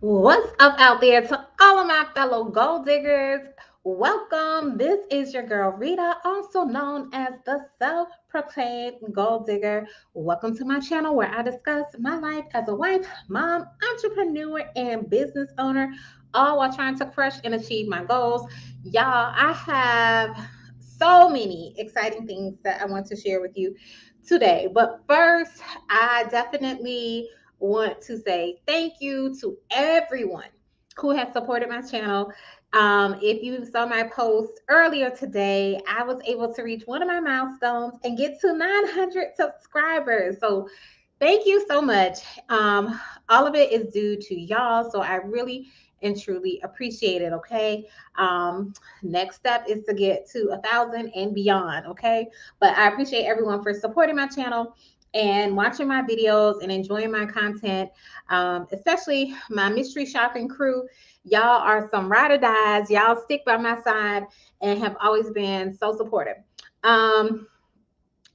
What's up out there to all of my fellow gold diggers? Welcome. This is your girl Rita, also known as the self proclaimed gold digger. Welcome to my channel where I discuss my life as a wife, mom, entrepreneur, and business owner, all while trying to crush and achieve my goals. Y'all, I have so many exciting things that I want to share with you today. But first, I definitely want to say thank you to everyone who has supported my channel. If you saw my post earlier today, I was able to reach one of my milestones and get to 900 subscribers. So thank you so much. All of it is due to y'all. So I really and truly appreciate it. Okay. Um, Next step is to get to 1,000 and beyond. Okay. But I appreciate everyone for supporting my channel and watching my videos and enjoying my content, especially my mystery shopping crew. Y'all are some ride or dies. Y'all stick by my side and have always been so supportive. Um,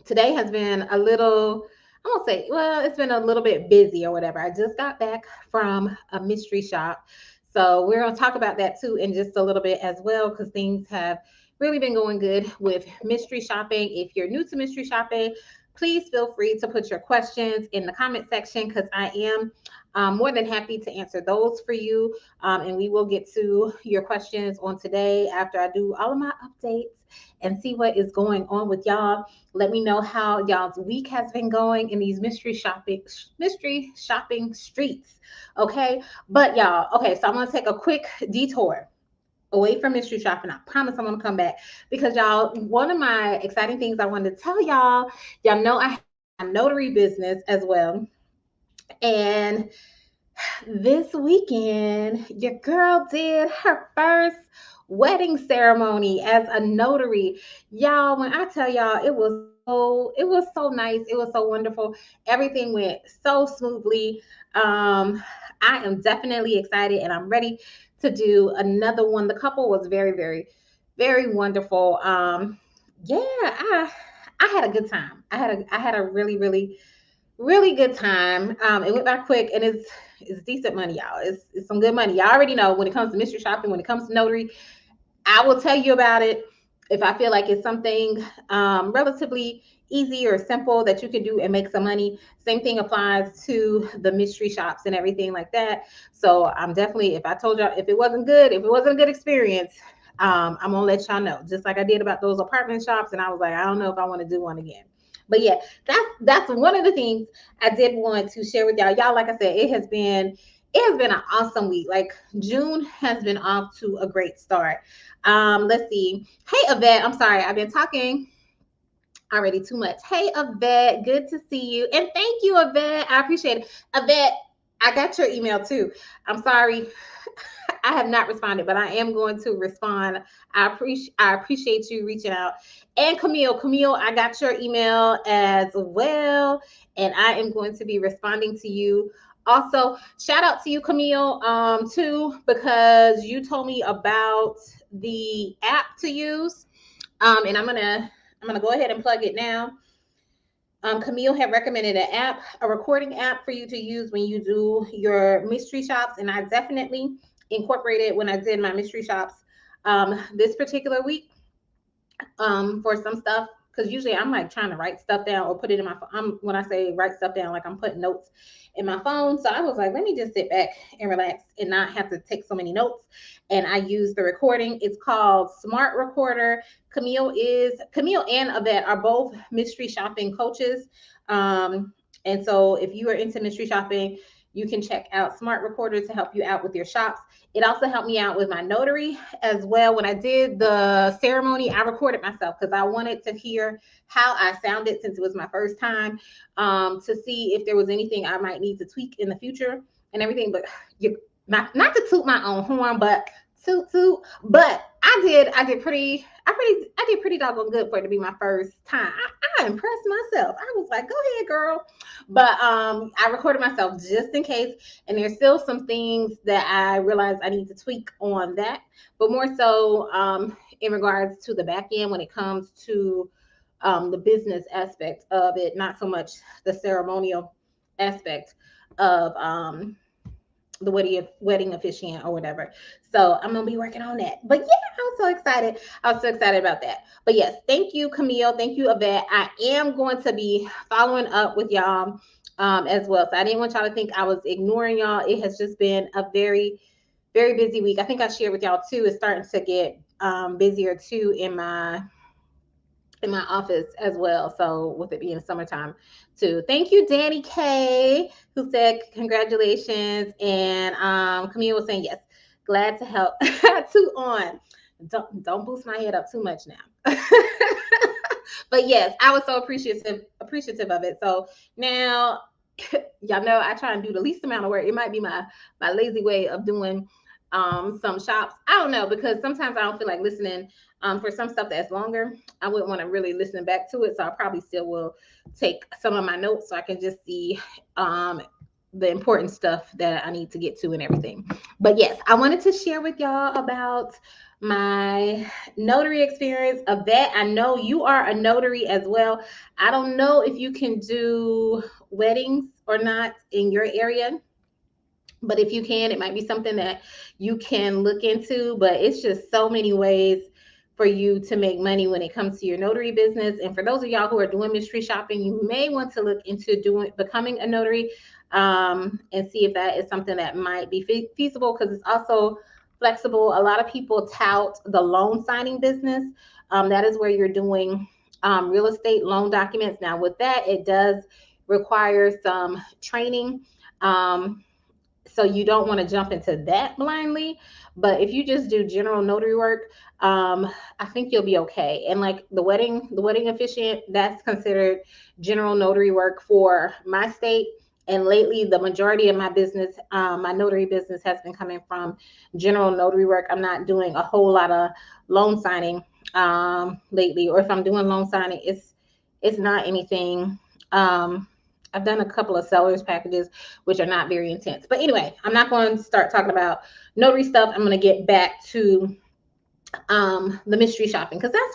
Today has been a little, I won't say, well, it's been a little bit busy or whatever. I just got back from a mystery shop. So we're going to talk about that too in just a little bit as well, because things have really been going good with mystery shopping. If you're new to mystery shopping, please feel free to put your questions in the comment section because I am more than happy to answer those for you. And we will get to your questions on today after I do all of my updates and see what is going on with y'all. Let me know how y'all's week has been going in these mystery shopping streets. Okay. But y'all, okay, so I'm gonna take a quick detour away from mystery shopping. I promise I'm gonna come back because y'all, one of my exciting things I wanted to tell y'all know I have a notary business as well. And this weekend, your girl did her first wedding ceremony as a notary. Y'all, when I tell y'all, it was so nice. It was so wonderful. Everything went so smoothly. I am definitely excited and I'm ready to do another one. The couple was very, very, very wonderful. Yeah, I had a good time. I had a really, really really good time. It went by quick, and it's decent money, y'all. It's some good money. Y'all already know when it comes to mystery shopping, when it comes to notary, I will tell you about it if I feel like it's something relatively easy or simple that you can do and make some money. Same thing applies to the mystery shops and everything like that. So I'm definitely, if I told y'all if it wasn't good, if it wasn't a good experience, I'm gonna let y'all know. Just like I did about those apartment shops, and I was like, I don't know if I want to do one again. But yeah, that's one of the things I did want to share with y'all. Y'all, like I said, it has been an awesome week. Like June has been off to a great start. Let's see. Hey Yvette, I'm sorry, I've been talking already too much. Hey Yvette, good to see you. And thank you, Yvette. I appreciate it. Yvette, I got your email too. I'm sorry. I have not responded, but I am going to respond. I appreciate you reaching out. And Camille, I got your email as well, and I am going to be responding to you. Also, shout out to you, Camille, too, because you told me about the app to use. And I'm gonna go ahead and plug it now. Camille had recommended an app, a recording app for you to use when you do your mystery shops, and I definitely incorporated when I did my mystery shops this particular week for some stuff. Because usually I'm like trying to write stuff down or put it in my phone. When I say write stuff down, like I'm putting notes in my phone. So I was like, let me just sit back and relax and not have to take so many notes. And I use the recording. It's called Smart Recorder. Camille and Yvette are both mystery shopping coaches. And so if you are into mystery shopping, you can check out Smart Recorder to help you out with your shops. It also helped me out with my notary as well. When I did the ceremony, I recorded myself because I wanted to hear how I sounded since it was my first time, to see if there was anything I might need to tweak in the future and everything. But you, not to toot my own horn, but toot toot. But I did pretty doggone good for it to be my first time. I impressed myself. I was like, go ahead, girl. But I recorded myself just in case, and there's still some things that I realized I need to tweak on that, but more so in regards to the back end when it comes to the business aspect of it, not so much the ceremonial aspect of the wedding officiant or whatever. So I'm gonna be working on that. But yeah, I'm so excited. I was so excited about that. But yes, thank you, Camille. Thank you, Yvette. I am going to be following up with y'all as well. So I didn't want y'all to think I was ignoring y'all. It has just been a very, very busy week. I think I shared with y'all too. It's starting to get busier too in my office as well. So with it being summertime too. Thank you, Danny K, who said congratulations. And Camille was saying yes. Glad to help. Too on. Don't boost my head up too much now. But yes, I was so appreciative of it. So now y'all know I try and do the least amount of work. It might be my lazy way of doing some shops. I don't know, because sometimes I don't feel like listening for some stuff that's longer. I wouldn't want to really listen back to it. So I probably still will take some of my notes so I can just see the important stuff that I need to get to and everything. But yes, I wanted to share with y'all about my notary experience. Of that, I know you are a notary as well. I don't know if you can do weddings or not in your area, but if you can, it might be something that you can look into. But it's just so many ways for you to make money when it comes to your notary business. And for those of y'all who are doing mystery shopping, you may want to look into becoming a notary and see if that is something that might be feasible, because it's also flexible. A lot of people tout the loan signing business. That is where you're doing real estate loan documents. Now, with that, it does require some training. So you don't want to jump into that blindly. But if you just do general notary work, I think you'll be okay. And like the wedding officiant, that's considered general notary work for my state. And lately, the majority of my business, my notary business, has been coming from general notary work. I'm not doing a whole lot of loan signing lately, or if I'm doing loan signing, it's not anything. I've done a couple of sellers packages, which are not very intense. But anyway, I'm not going to start talking about notary stuff. I'm going to get back to the mystery shopping, because that's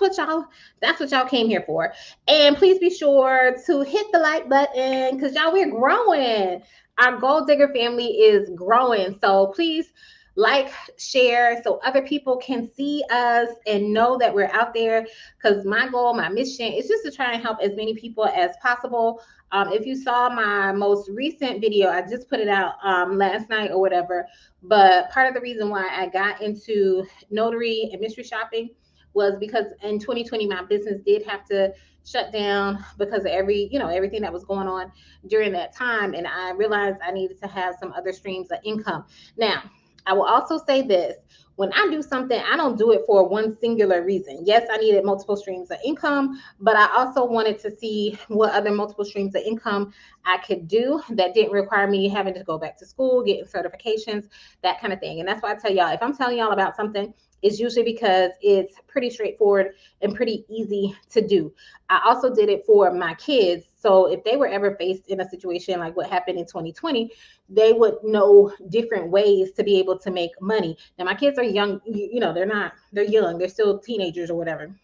what y'all came here for. And please be sure to hit the like button, because y'all, we're growing. Our Goal Digger family is growing. So please like, share, so other people can see us and know that we're out there, because my goal, my mission is just to try and help as many people as possible. If you saw my most recent video, I just put it out last night or whatever. But part of the reason why I got into notary and mystery shopping was because in 2020 my business did have to shut down because of everything that was going on during that time, and I realized I needed to have some other streams of income. Now, I will also say this: when I do something, I don't do it for one singular reason. Yes, I needed multiple streams of income, but I also wanted to see what other multiple streams of income I could do that didn't require me having to go back to school, getting certifications, that kind of thing. And that's why I tell y'all, if I'm telling y'all about something, it's usually because it's pretty straightforward and pretty easy to do. I also did it for my kids. So if they were ever faced in a situation like what happened in 2020, they would know different ways to be able to make money. Now, my kids are young, they're young, they're still teenagers or whatever.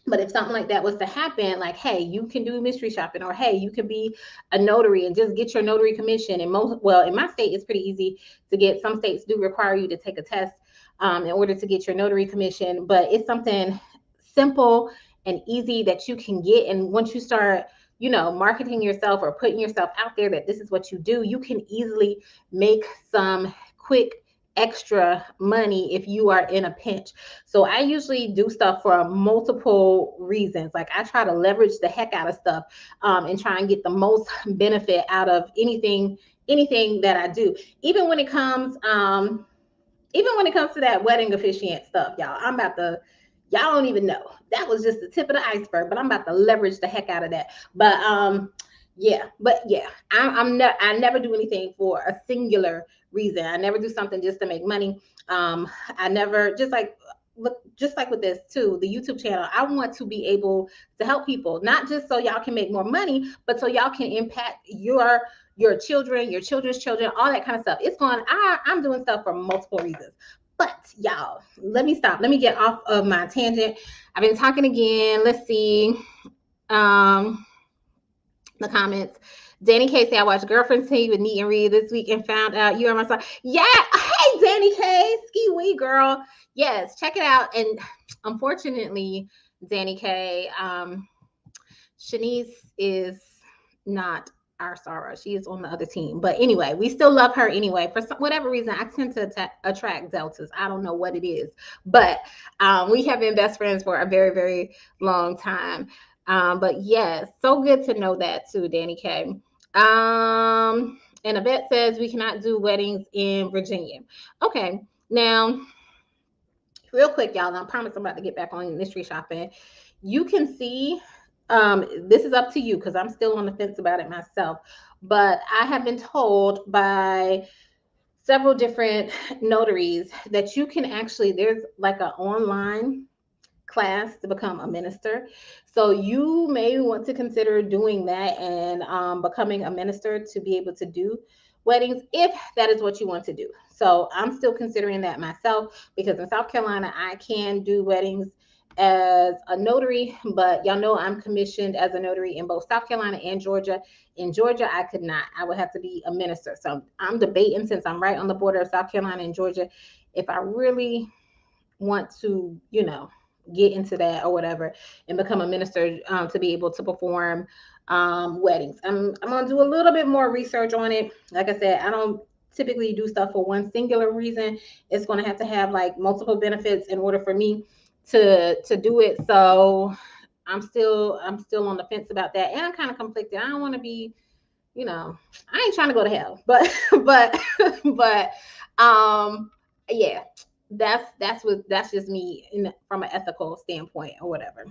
But if something like that was to happen, like, hey, you can do mystery shopping, or hey, you can be a notary and just get your notary commission. And in my state, it's pretty easy to get. Some states do require you to take a test in order to get your notary commission, but it's something simple and easy that you can get. And once you start, marketing yourself or putting yourself out there that this is what you do, you can easily make some quick extra money if you are in a pinch. So I usually do stuff for multiple reasons. Like, I try to leverage the heck out of stuff and try and get the most benefit out of anything that I do. Even when it comes to that wedding officiant stuff, y'all don't even know. That was just the tip of the iceberg, but I'm about to leverage the heck out of that. But I never do anything for a singular reason. I never do something just to make money. I never, just like with this too, the YouTube channel, I want to be able to help people, not just so y'all can make more money, but so y'all can impact your children, your children's children, all that kind of stuff. I'm doing stuff for multiple reasons. But y'all, let me stop. Let me get off of my tangent. I've been talking again. Let's see. The the comments. Danny K say I watched Girlfriend Tea with Neat and Reed this week and found out you are my son. Yeah, hey Danny K, ski wee girl. Yes, check it out. And unfortunately, Danny K, Shanice is not our Sarah. She is on the other team. But anyway, we still love her anyway. For whatever reason, I tend to attract Deltas. I don't know what it is. But we have been best friends for a very, very long time. But yes, so good to know that too, Danny K. And Yvette says we cannot do weddings in Virginia. Okay, now real quick, y'all. And I promise I'm about to get back on mystery shopping. You can see, this is up to you because I'm still on the fence about it myself. But I have been told by several different notaries that you can actually, there's like an online class to become a minister. So you may want to consider doing that and becoming a minister to be able to do weddings if that is what you want to do. So I'm still considering that myself because in South Carolina, I can do weddings as a notary, but y'all know I'm commissioned as a notary in both South Carolina and Georgia. In Georgia, I could not. I would have to be a minister. So I'm debating, since I'm right on the border of South Carolina and Georgia, if I really want to, get into that or whatever and become a minister to be able to perform weddings. I'm going to do a little bit more research on it. Like I said, I don't typically do stuff for one singular reason. It's going to have like multiple benefits in order for me to do it. So I'm still on the fence about that, and I'm kind of conflicted. I don't want to be, I ain't trying to go to hell, but but yeah, that's just me from an ethical standpoint or whatever.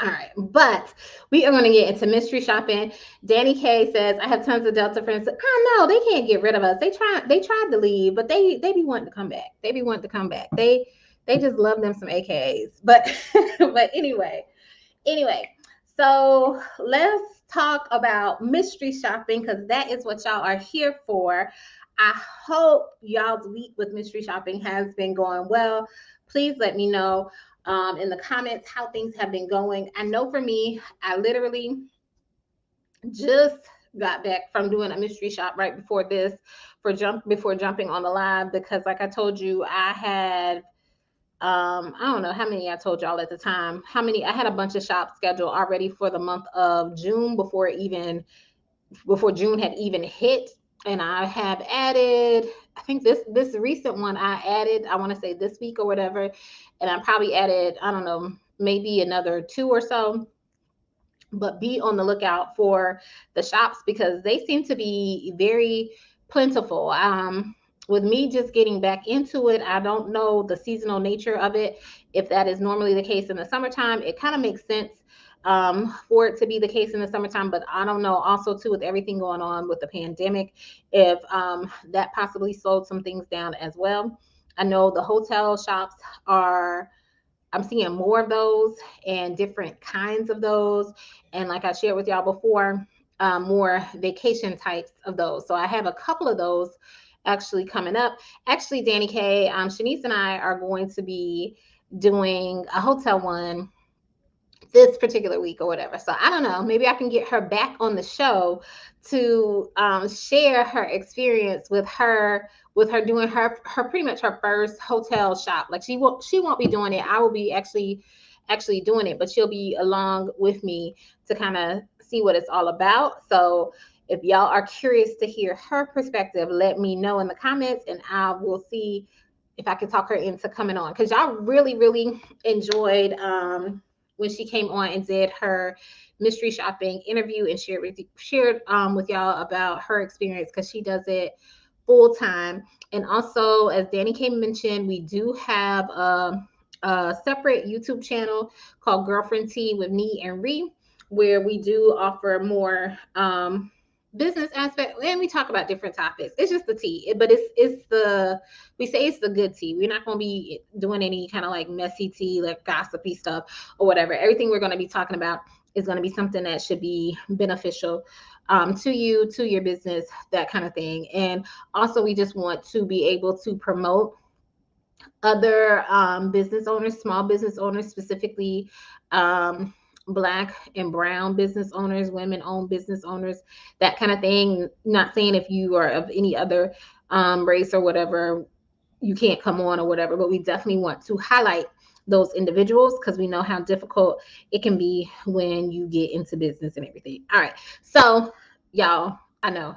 All right, but we are going to get into mystery shopping. Danny K says, I have tons of Delta friends. I know they can't get rid of us. They tried to leave, but they be wanting to come back. They be wanting to come back. They just love them some AKAs. But but anyway, so let's talk about mystery shopping because that is what y'all are here for. I hope y'all's week with mystery shopping has been going well. Please let me know in the comments how things have been going. I know for me, I literally just got back from doing a mystery shop right before this before jumping on the live because like I told you, I had I don't know how many I told y'all at the time, I had a bunch of shops scheduled already for the month of June before June had even hit. And I have added, I think this recent one I added, I want to say this week or whatever. And I probably added, I don't know, maybe another 2 or so. But be on the lookout for the shops because they seem to be very plentiful. With me just getting back into it, I don't know the seasonal nature of it. If that is normally the case in the summertime, it kind of makes sense for it to be the case in the summertime. But I don't know, also too, with everything going on with the pandemic, if that possibly slowed some things down as well. I know the hotel shops I'm seeing more of those and different kinds of those. And like I shared with y'all before, more vacation types of those. So I have a couple of those actually coming up. Actually, Danny K, Shanice and I are going to be doing a hotel one this particular week or whatever. So I don't know, maybe I can get her back on the show to share her experience with her doing her pretty much her first hotel shop. Like she won't be doing it. I will be actually doing it, but she'll be along with me to kind of see what it's all about. So if y'all are curious to hear her perspective, let me know in the comments and I will see if I can talk her into coming on, because y'all really enjoyed when she came on and did her mystery shopping interview and shared with y'all about her experience, because she does it full time. And also, as Danny K mentioned, we do have a separate YouTube channel called Girlfriend Tea with Nee and Ree, where we do offer more business aspect, and we talk about different topics. It's just the tea, but we say it's the good tea. We're not going to be doing any kind of like messy tea, like gossipy stuff or whatever. Everything we're going to be talking about is going to be something that should be beneficial to you, to your business, that kind of thing. And also, we just want to be able to promote other business owners, small business owners specifically, Black and brown business owners, women owned business owners, that kind of thing. Not saying if you are of any other race or whatever, you can't come on or whatever, but we definitely want to highlight those individuals because we know how difficult it can be when you get into business and everything. All right. So, y'all, I know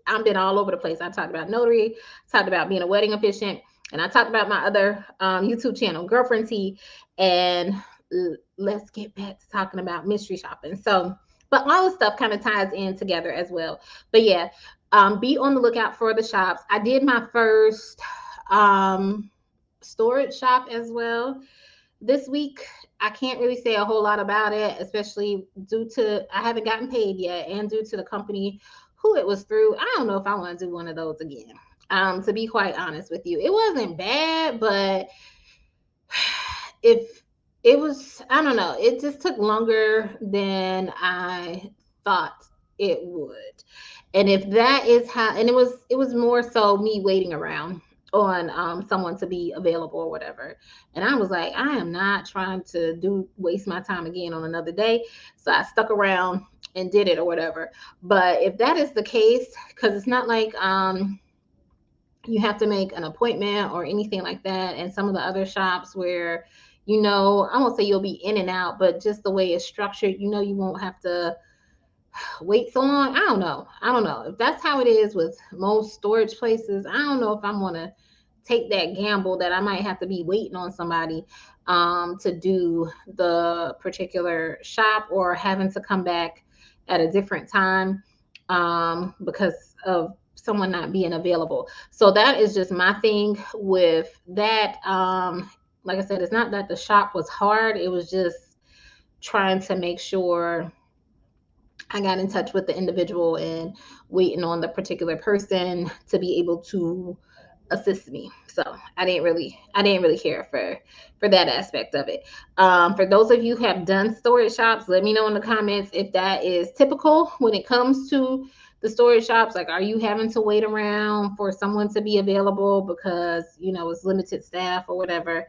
I've been all over the place. I talked about notary, talked about being a wedding officiant, and I talked about my other YouTube channel, Girlfriend T. And let's get back to talking about mystery shopping. So, but all the stuff kind of ties in together as well. But yeah, be on the lookout for the shops. I did my first storage shop as well this week. I can't really say a whole lot about it, especially due to I haven't gotten paid yet, and due to the company who it was through. I don't know if I want to do one of those again. To be quite honest with you, it wasn't bad, but if it was, I don't know, it just took longer than I thought it would. And if that is how, and it was more so me waiting around on someone to be available or whatever. And I was like, I am not trying to waste my time again on another day. So I stuck around and did it or whatever. But if that is the case, because it's not like you have to make an appointment or anything like that. And some of the other shops where, I won't say you'll be in and out, but just the way it's structured, you won't have to wait so long. I don't know. If that's how it is with most storage places, I don't know if I'm going to take that gamble that I might have to be waiting on somebody to do the particular shop, or having to come back at a different time because of someone not being available. So that is just my thing with that. Like I said, it's not that the shop was hard. It was just trying to make sure I got in touch with the individual and waiting on the particular person to be able to assist me. So I didn't really care for that aspect of it. For those of you who have done storage shops, let me know in the comments if that is typical when it comes to the storage shops. Like, are you having to wait around for someone to be available because it's limited staff or whatever?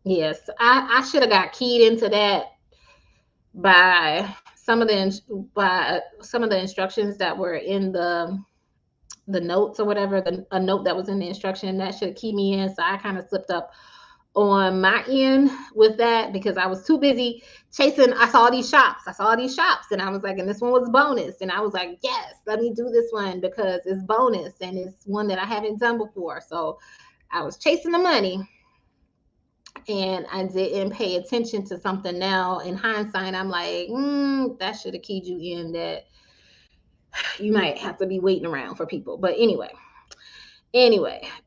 Yes, I should have got keyed into that by some of the instructions that were in the notes or whatever, a note that was in the instruction that should key me in. So I kind of slipped up on my end with that because I was too busy chasing. I saw these shops, and I was like, and this one was bonus, and I was like, yes, let me do this one because it's bonus and it's one that I haven't done before. So I was chasing the money, and I didn't pay attention to something. Now in hindsight, I'm like, that should have keyed you in that you might have to be waiting around for people. But anyway,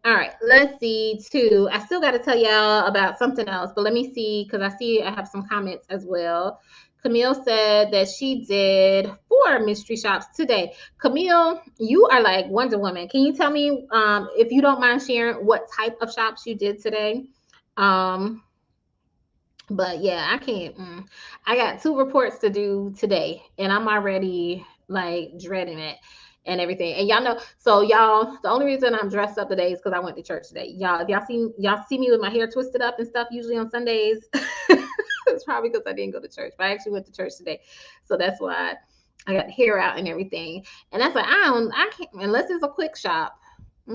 all right, let's see too. I still got to tell y'all about something else, but let me see, because I see I have some comments as well. Camille said that she did 4 mystery shops today. Camille, you are like Wonder Woman. Can you tell me, if you don't mind sharing, what type of shops you did today? But yeah, I can't. I got 2 reports to do today, and I'm already like dreading it and everything. And y'all know, so y'all, the only reason I'm dressed up today is because I went to church today. Y'all, if y'all see me with my hair twisted up and stuff, usually on Sundays, it's probably because I didn't go to church. But I actually went to church today, so that's why I got hair out and everything. And that's like I can't, unless it's a quick shop. I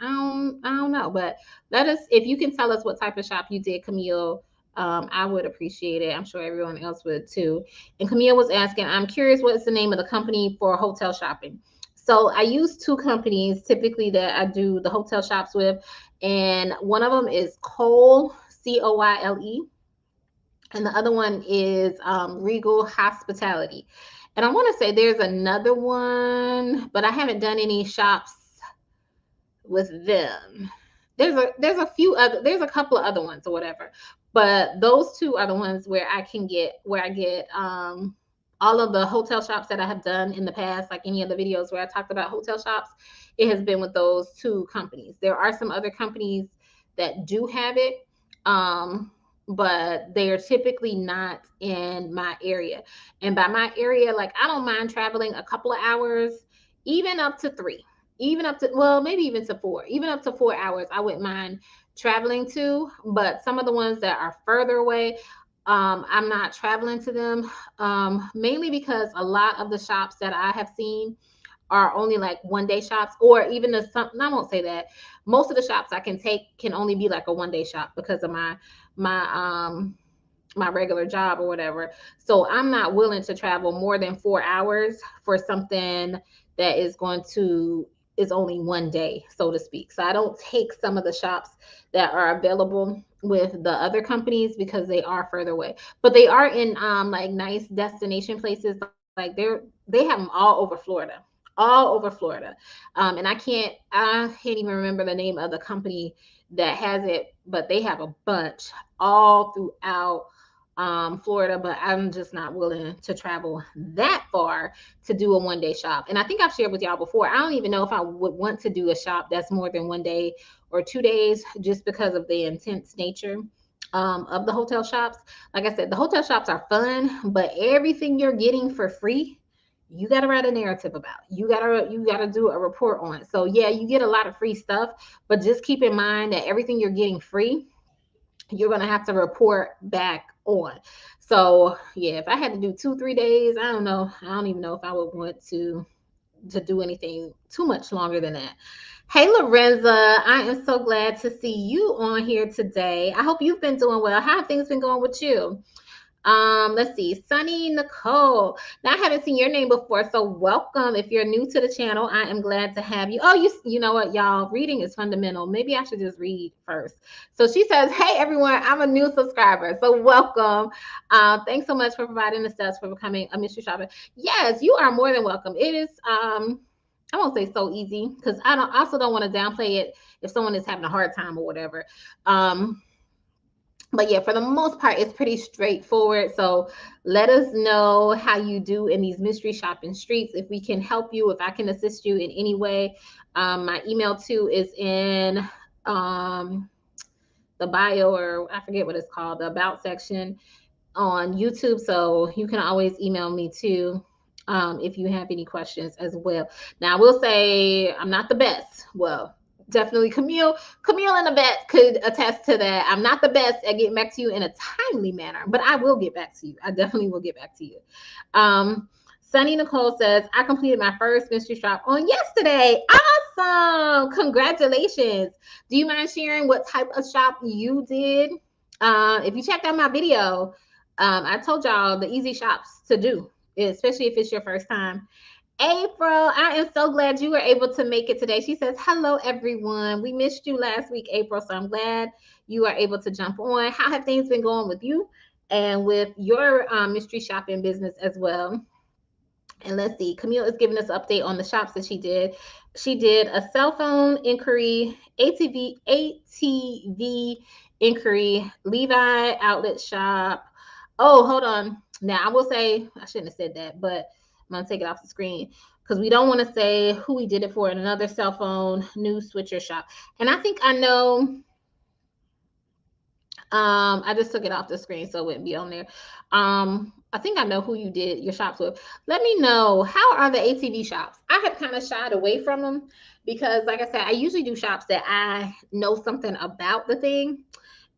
don't know. But let us, if you can tell us what type of shop you did, Camille. I would appreciate it. I'm sure everyone else would too. And Camille was asking, I'm curious, what's the name of the company for hotel shopping? So I use 2 companies typically that I do the hotel shops with. And one of them is Coyle, Coyle. And the other one is Regal Hospitality. And I want to say there's another one, but I haven't done any shops with them. There's a couple of other ones or whatever, but those 2 are the ones where I get all of the hotel shops that I have done in the past. Like any of the videos where I talked about hotel shops, it has been with those 2 companies. There are some other companies that do have it, but they are typically not in my area. And by my area, like, I don't mind traveling a couple of hours, even up to 3, even up to, well, maybe even to 4, even up to 4 hours. I wouldn't mind traveling to, but some of the ones that are further away, I'm not traveling to them, mainly because a lot of the shops that I have seen are only like 1 day shops, or even the some. I won't say that. Most of the shops I can take can only be like a 1 day shop because of my my regular job or whatever. So I'm not willing to travel more than 4 hours for something that is only 1 day, so to speak. So I don't take some of the shops that are available with the other companies because they are further away. But they are in like nice destination places. Like they have them all over Florida. All over Florida. And I can't even remember the name of the company that has it, but they have a bunch all throughout Florida, but I'm just not willing to travel that far to do a 1 day shop. And I think I've shared with y'all before, I don't even know if I would want to do a shop that's more than 1 day or 2 days just because of the intense nature of the hotel shops. Like I said, the hotel shops are fun, but everything you're getting for free, you got to write a narrative about. You got to do a report on it. So yeah, you get a lot of free stuff, but just keep in mind that everything you're getting free, you're going to have to report back on. So yeah, if I had to do 2 3 days, I don't know, I don't even know if I would want to do anything too much longer than that. Hey Lorenza, I am so glad to see you on here today. I hope you've been doing well. How have things been going with you? Let's see, Sunny Nicole. Now I haven't seen your name before, so welcome. If you're new to the channel, I am glad to have you. Oh, you know what, y'all? Reading is fundamental. Maybe I should just read first. So she says, "Hey everyone, I'm a new subscriber, so welcome. Thanks so much for providing the steps for becoming a mystery shopper. Yes, you are more than welcome. It is I won't say so easy because I also don't want to downplay it if someone is having a hard time or whatever. But yeah, for the most part, it's pretty straightforward. So let us know how you do in these mystery shopping streets. If we can help you, if I can assist you in any way. My email too is in um, the bio, or I forget what it's called, the about section on YouTube. So you can always email me too if you have any questions as well. Now, I will say I'm not the best. Well, definitely Camille and the vet could attest to that. I'm not the best at getting back to you in a timely manner, but I will get back to you. I definitely will get back to you. Sunny Nicole says, I completed my first mystery shop on yesterday. Awesome. Congratulations. Do you mind sharing what type of shop you did? If you checked out my video, I told y'all the easy shops to do, especially if it's your first time. April, I am so glad you were able to make it today. She says, hello, everyone. We missed you last week, April, so I'm glad you are able to jump on. How have things been going with you and with your mystery shopping business as well? And let's see, Camille is giving us an update on the shops that she did. She did a cell phone inquiry, ATV inquiry, Levi outlet shop. Oh, hold on. Now, I will say, I shouldn't have said that, but I'm going to take it off the screen because we don't want to say who we did it for in another cell phone new switcher shop. And I think I know. I just took it off the screen so it wouldn't be on there. I think I know who you did your shops with. Let me know, how are the ATV shops? I have kind of shied away from them because, like I said, I usually do shops that I know something about the thing,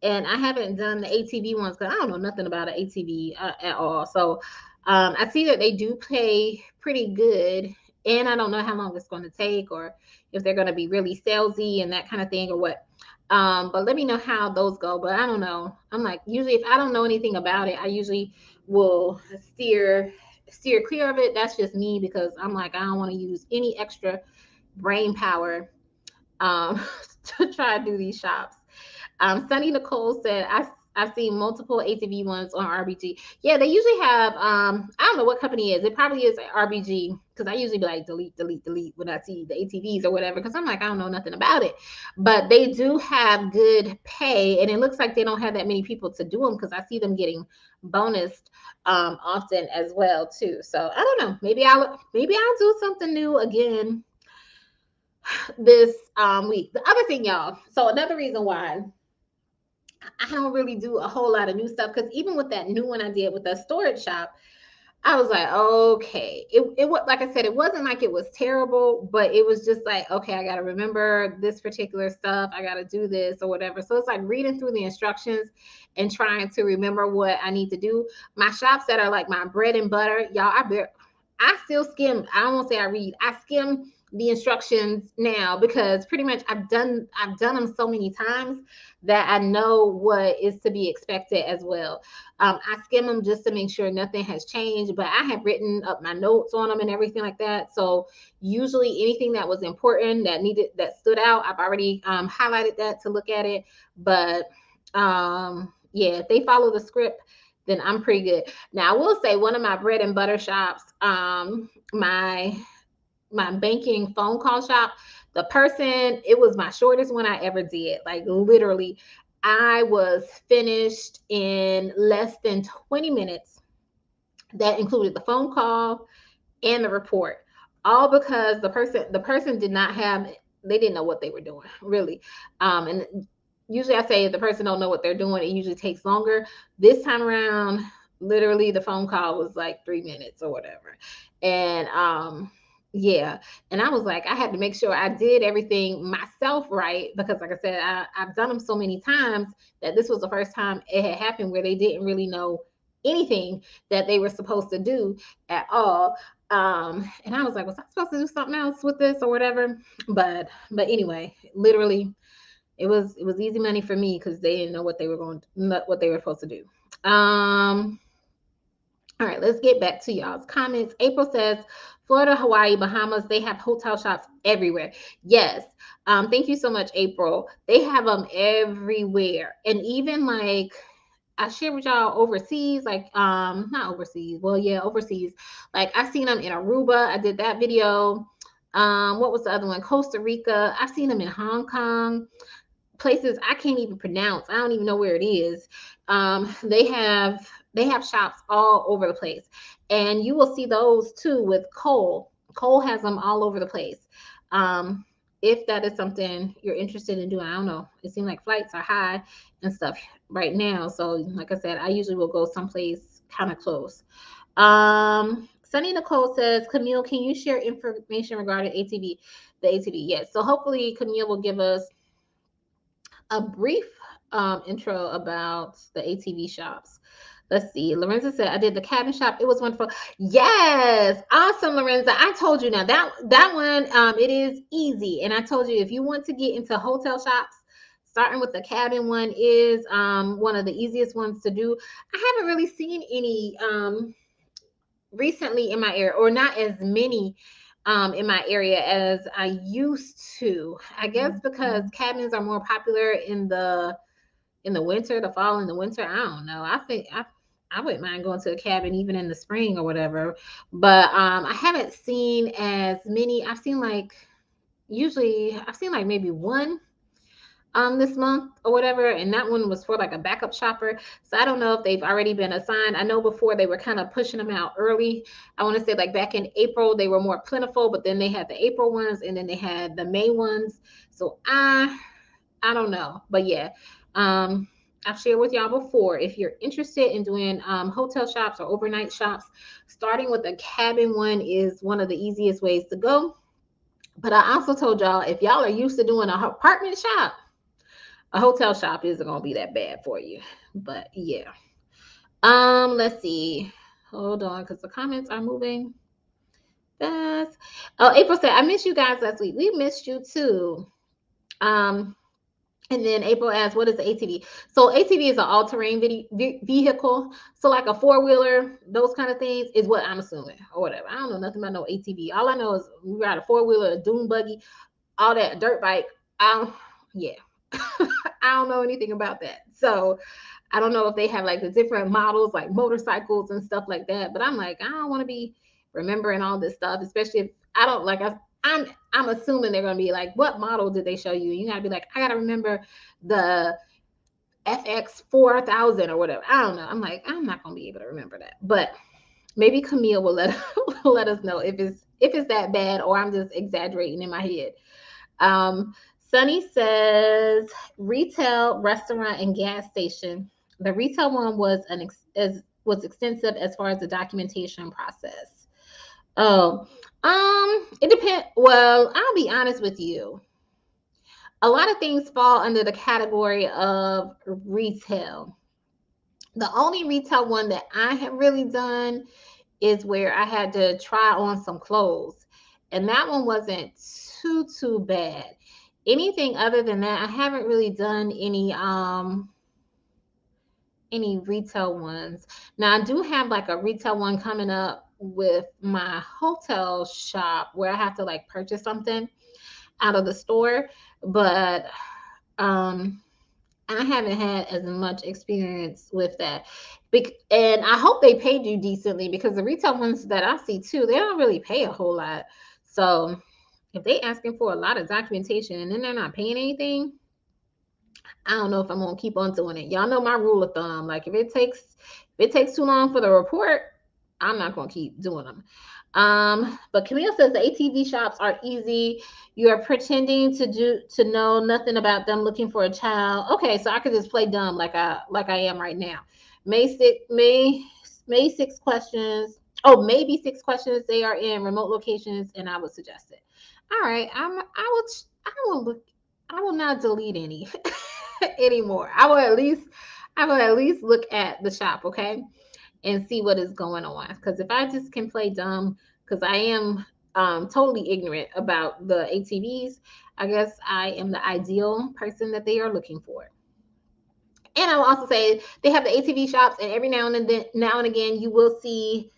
and I haven't done the ATV ones because I don't know nothing about an ATV at all. So I see that they do pay pretty good, and I don't know how long it's going to take or if they're going to be really salesy and that kind of thing or what. But let me know how those go. But I don't know. I'm like, usually if I don't know anything about it, I usually will steer clear of it. That's just me because I'm like, I don't want to use any extra brain power um, to try to do these shops. Sunny Nicole said, I've seen multiple ATV ones on RBG. Yeah, they usually have, I don't know what company it is. It probably is RBG because I usually be like, delete when I see the ATVs or whatever because I'm like, I don't know nothing about it. But they do have good pay, and it looks like they don't have that many people to do them because I see them getting bonused often as well too. So I don't know. Maybe I'll do something new again this week. The other thing, y'all. So another reason why I don't really do a whole lot of new stuff because even with that new one I did with the storage shop, I was like, okay. It was, like I said, it wasn't like it was terrible, but it was just like, okay, I got to remember this particular stuff. I got to do this or whatever. So it's like reading through the instructions and trying to remember what I need to do. My shops that are like my bread and butter, y'all, I still skim. I don't want to say I read. I skim the instructions now because pretty much I've done them so many times that I know what is to be expected as well. I skim them just to make sure nothing has changed, but I have written up my notes on them and everything like that. So usually anything that was important that stood out, I've already highlighted that to look at it. But yeah, if they follow the script, then I'm pretty good. Now I will say one of my bread and butter shops, my banking phone call shop, the person, it was my shortest one I ever did. Like literally, I was finished in less than 20 minutes. That included the phone call and the report. All because the person did not have, they didn't know what they were doing, really. And usually I say if the person don't know what they're doing, it usually takes longer. This time around, literally the phone call was like 3 minutes or whatever. And yeah, and I was like, I had to make sure I did everything myself right because, like I said, I've done them so many times that this was the first time it had happened where they didn't really know anything that they were supposed to do at all. And I was like, was I supposed to do something else with this or whatever? But anyway, literally, it was easy money for me because they didn't know what they were supposed to do. Um, all right, let's get back to y'all's comments. April says, Florida, Hawaii, Bahamas, they have hotel shops everywhere. Yes. Thank you so much, April. They have them everywhere. And even like I share with y'all overseas, like not overseas. Well, yeah, overseas. Like I've seen them in Aruba. I did that video. What was the other one? Costa Rica. I've seen them in Hong Kong, places I can't even pronounce. I don't even know where it is. They have shops all over the place, and you will see those too with Cole. Cole has them all over the place. Um, if that is something you're interested in doing, I don't know. It seems like flights are high and stuff right now. So, like I said, I usually will go someplace kind of close. Sunny Nicole says, Camille, can you share information regarding ATV? The ATV, yes. So hopefully Camille will give us a brief intro about the ATV shops. Let's see. Lorenza said, I did the cabin shop. It was wonderful. Yes. Awesome, Lorenza. I told you now that one, it is easy. And I told you if you want to get into hotel shops, starting with the cabin one is one of the easiest ones to do. I haven't really seen any recently in my area, or not as many in my area as I used to. I guess because cabins are more popular in the winter, the fall and the winter. I don't know. I think I wouldn't mind going to a cabin even in the spring or whatever. But I haven't seen as many. I've seen like maybe one this month or whatever, and that one was for like a backup shopper. So I don't know if they've already been assigned. I know before they were kind of pushing them out early. I want to say like back in April they were more plentiful, but then they had the April ones and then they had the May ones. So I don't know, but yeah, I've shared with y'all before. If you're interested in doing hotel shops or overnight shops, starting with a cabin one is one of the easiest ways to go. But I also told y'all if y'all are used to doing a apartment shop, a hotel shop isn't gonna be that bad for you. But yeah. Let's see. Hold on, because the comments are moving fast. Oh, April said, I missed you guys last week. We missed you too. Um, and then April asked, what is the ATV? So ATV is an all-terrain vehicle. So like a four-wheeler, those kind of things is what I'm assuming or whatever. I don't know nothing about no ATV. All I know is we ride a four-wheeler, a dune buggy, all that dirt bike. Yeah. I don't know anything about that. So I don't know if they have like the different models, like motorcycles and stuff like that. But I'm like, I don't want to be remembering all this stuff, especially if I don't like. I'm assuming they're gonna be like, what model did they show you? And you gotta be like, I gotta remember the FX 4000 or whatever. I don't know. I'm like, I'm not gonna be able to remember that. But maybe Camille will will let us know if it's that bad or I'm just exaggerating in my head. Sunny says retail, restaurant, and gas station. The retail one was was extensive as far as the documentation process. Oh, it depends. Well, I'll be honest with you. A lot of things fall under the category of retail. The only retail one that I have really done is where I had to try on some clothes, and that one wasn't too bad. Anything other than that, I haven't really done any retail ones. Now I do have like a retail one coming up with my hotel shop where I have to like purchase something out of the store, but um I haven't had as much experience with that. And I hope they paid you decently because the retail ones that I see too, they don't really pay a whole lot. So if they asking for a lot of documentation and then they're not paying anything, I don't know if I'm gonna keep on doing it. Y'all know my rule of thumb. Like if it takes too long for the report, I'm not gonna keep doing them. But Camille says the ATV shops are easy. You're pretending to know nothing about them looking for a child. Okay, so I could just play dumb like I am right now. May 6 questions. Oh, maybe 6 questions. They are in remote locations, and I would suggest it. All right, I will look. I will not delete any anymore. I will at least look at the shop, okay, and see what is going on. Because if I just can play dumb, because I am totally ignorant about the ATVs, I guess I am the ideal person that they are looking for. And I will also say they have the ATV shops, and every now and again, you will see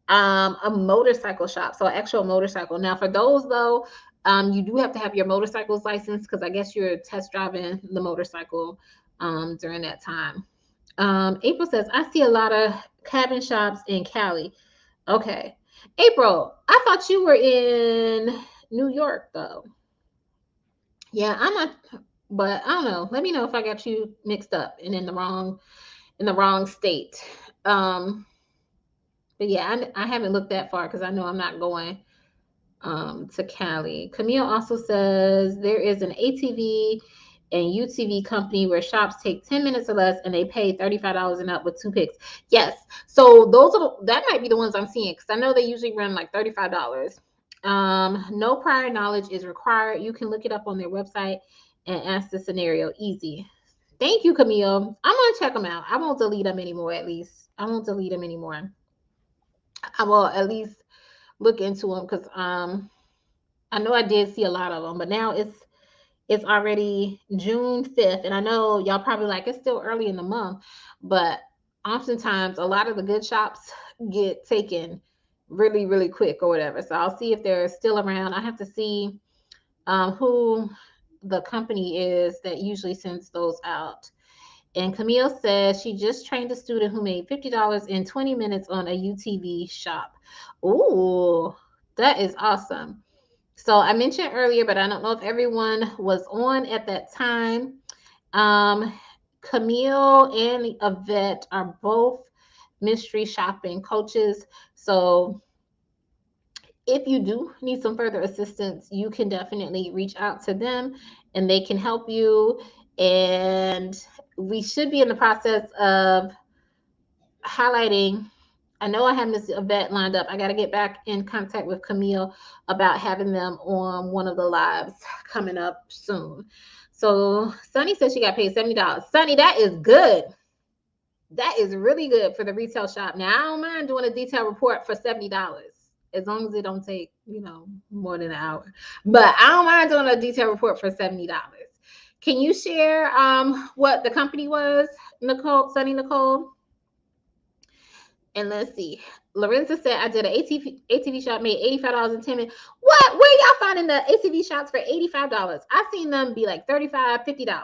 a motorcycle shop, so actual motorcycle. Now, for those though, you do have to have your motorcycle's license because I guess you're test driving the motorcycle during that time. April says, I see a lot of cabin shops in Cali. Okay. April, I thought you were in New York though. Yeah, I'm not, but I don't know. Let me know if I got you mixed up and in the wrong state. Um, but yeah, I haven't looked that far because I know I'm not going to Cali. Camille also says there is an ATV and UTV company where shops take 10 minutes or less and they pay $35 and up with 2 picks. Yes. So that might be the ones I'm seeing because I know they usually run like $35. No prior knowledge is required. You can look it up on their website and ask the scenario. Easy. Thank you, Camille. I'm gonna check them out. I won't delete them anymore, at least. I won't delete them anymore. I will at least look into them because I know I did see a lot of them, but now it's already June 5th, and I know y'all probably like it's still early in the month, but oftentimes a lot of the good shops get taken really, really quick or whatever. So I'll see if they're still around. I have to see who the company is that usually sends those out. And Camille says she just trained a student who made $50 in 20 minutes on a UTV shop. Ooh, that is awesome. So I mentioned earlier, but I don't know if everyone was on at that time. Um, Camille and Yvette are both mystery shopping coaches. So if you do need some further assistance, you can definitely reach out to them and they can help you. And we should be in the process of highlighting. I know I have Miss Yvette lined up. I got to get back in contact with Camille about having them on one of the lives coming up soon. So Sunny said she got paid $70. Sunny, that is good. That is really good for the retail shop. Now I don't mind doing a detailed report for $70 as long as it don't take more than an hour. But I don't mind doing a detailed report for $70. Can you share what the company was, Nicole, Sunny Nicole? And let's see. Lorenza said I did an ATV shop, made $85 in 10 minutes. What? Where y'all finding the ATV shops for $85? I've seen them be like $35, $50.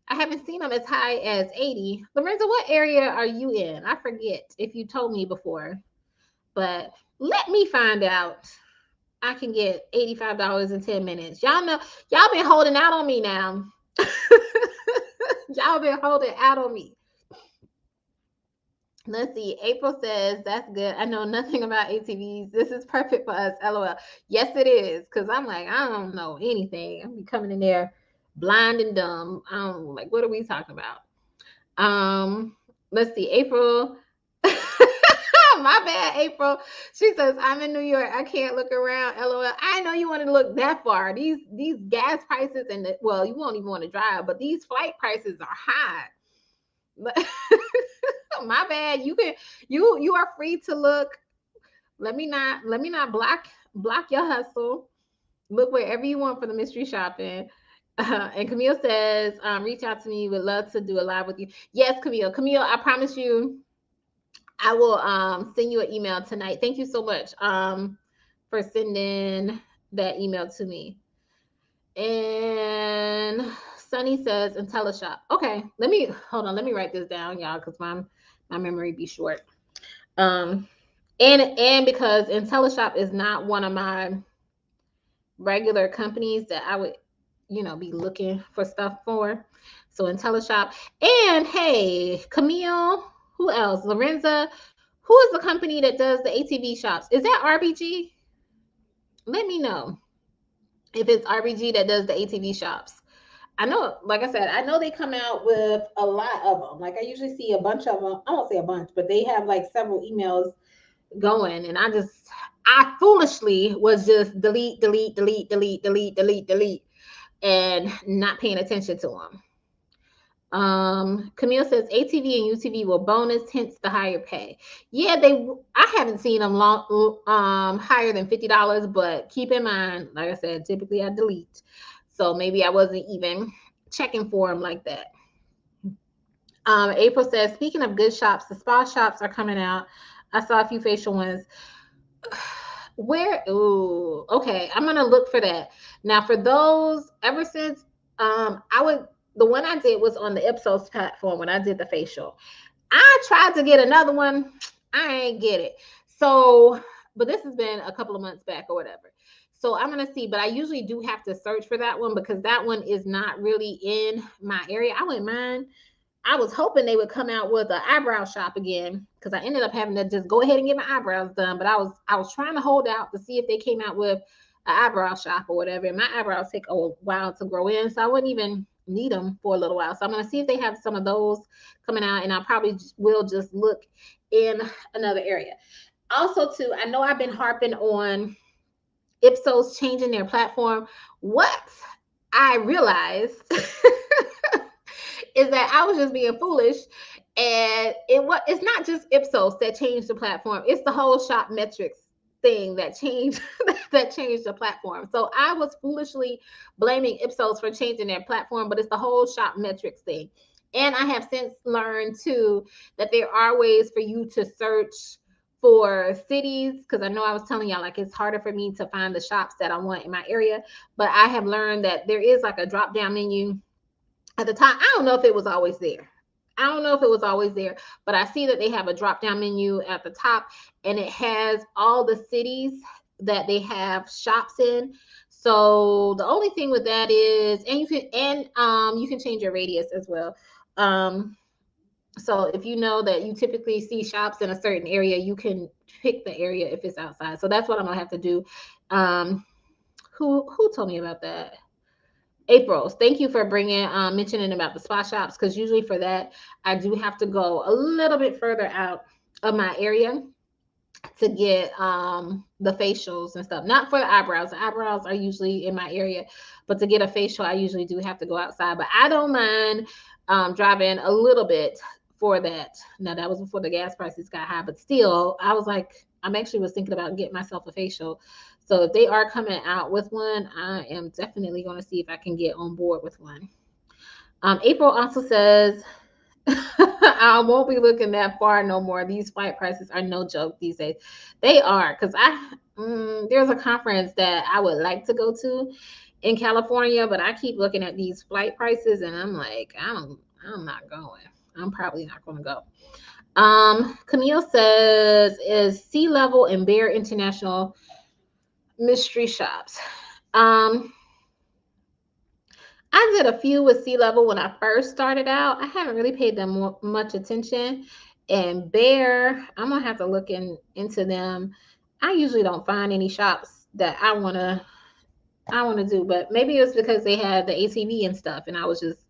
I haven't seen them as high as 80. Lorenza, what area are you in? I forget if you told me before, but let me find out. I can get $85 in 10 minutes. Y'all know, y'all been holding out on me now. Y'all been holding out on me. Let's see. April says, that's good. I know nothing about ATVs. This is perfect for us. LOL. Yes, it is. Because I'm like, I don't know anything. I'm be coming in there blind and dumb. I don't like, what are we talking about? Let's see. April. My bad, April. She says, I'm in New York. I can't look around. LOL. I know you want to look that far. These gas prices well, you won't even want to drive, but these flight prices are high. My bad. You are free to look. Let me not block your hustle. Look wherever you want for the mystery shopping. And Camille says, reach out to me. Would love to do a live with you. Yes, Camille. Camille, I promise you, I will send you an email tonight. Thank you so much for sending that email to me. And Sunny says IntelliShop. Okay, let me write this down, y'all, because my memory be short. And because IntelliShop is not one of my regular companies that I would, be looking for stuff for. So IntelliShop. And hey, Camille, who else? Lorenza, who is the company that does the ATV shops? Is that RBG? Let me know if it's RBG that does the ATV shops. I know, like I said, I know they come out with a lot of them. Like I usually see a bunch of them. I won't say a bunch, but they have like several emails going, and I foolishly was just delete, and not paying attention to them. Camille says ATV and UTV will bonus, hence the higher pay. Yeah, I haven't seen them higher than $50, but keep in mind, like I said, typically I delete. So maybe I wasn't even checking for them like that. April says, speaking of good shops, the spa shops are coming out. I saw a few facial ones. Where? Ooh, okay. I'm gonna look for that. Now, for those, ever since the one I did was on the Ipsos platform when I did the facial. I tried to get another one. I ain't get it. So, but this has been a couple of months back or whatever. So I'm gonna see, but I usually do have to search for that one because that one is not really in my area. I wouldn't mind. I was hoping they would come out with an eyebrow shop again because I ended up having to just go ahead and get my eyebrows done. But I was trying to hold out to see if they came out with an eyebrow shop or whatever. And my eyebrows take a while to grow in, so I wouldn't even need them for a little while. So I'm gonna see if they have some of those coming out, and I probably will just look in another area. Also, too, I know I've been harping on Ipsos changing their platform. What I realized is that I was just being foolish, and it's not just Ipsos that changed the platform. It's the whole Shop Metrics thing that changed the platform. So I was foolishly blaming Ipsos for changing their platform, but it's the whole Shop Metrics thing. And I have since learned too that there are ways for you to search for cities, because I know I was telling y'all like it's harder for me to find the shops that I want in my area, but I have learned that there is like a drop down menu at the time. I don't know if it was always there. But I see that they have a drop down menu at the top, and it has all the cities that they have shops in. So the only thing with that is, and you can change your radius as well. So if you know that you typically see shops in a certain area, you can pick the area if it's outside. So that's what I'm gonna have to do. Who told me about that? April, thank you for mentioning about the spa shops, because usually for that I do have to go a little bit further out of my area to get the facials and stuff. Not for the eyebrows. The eyebrows are usually in my area, but to get a facial, I usually do have to go outside. But I don't mind driving a little bit for that. Now that was before the gas prices got high, but still, I was thinking about getting myself a facial. So if they are coming out with one, I am definitely going to see if I can get on board with one. April also says, I won't be looking that far no more. These flight prices are no joke these days. They are, because there's a conference that I would like to go to in California, but I keep looking at these flight prices and I'm like, I'm not going. I'm probably not going to go. Camille says, is Sea Level and Bear International mystery shops? I did a few with Sea Level when I first started out. I haven't really paid them much attention. And Bear, I'm gonna have to look into them. I usually don't find any shops that I wanna do, but maybe it's because they had the ATV and stuff, and I was just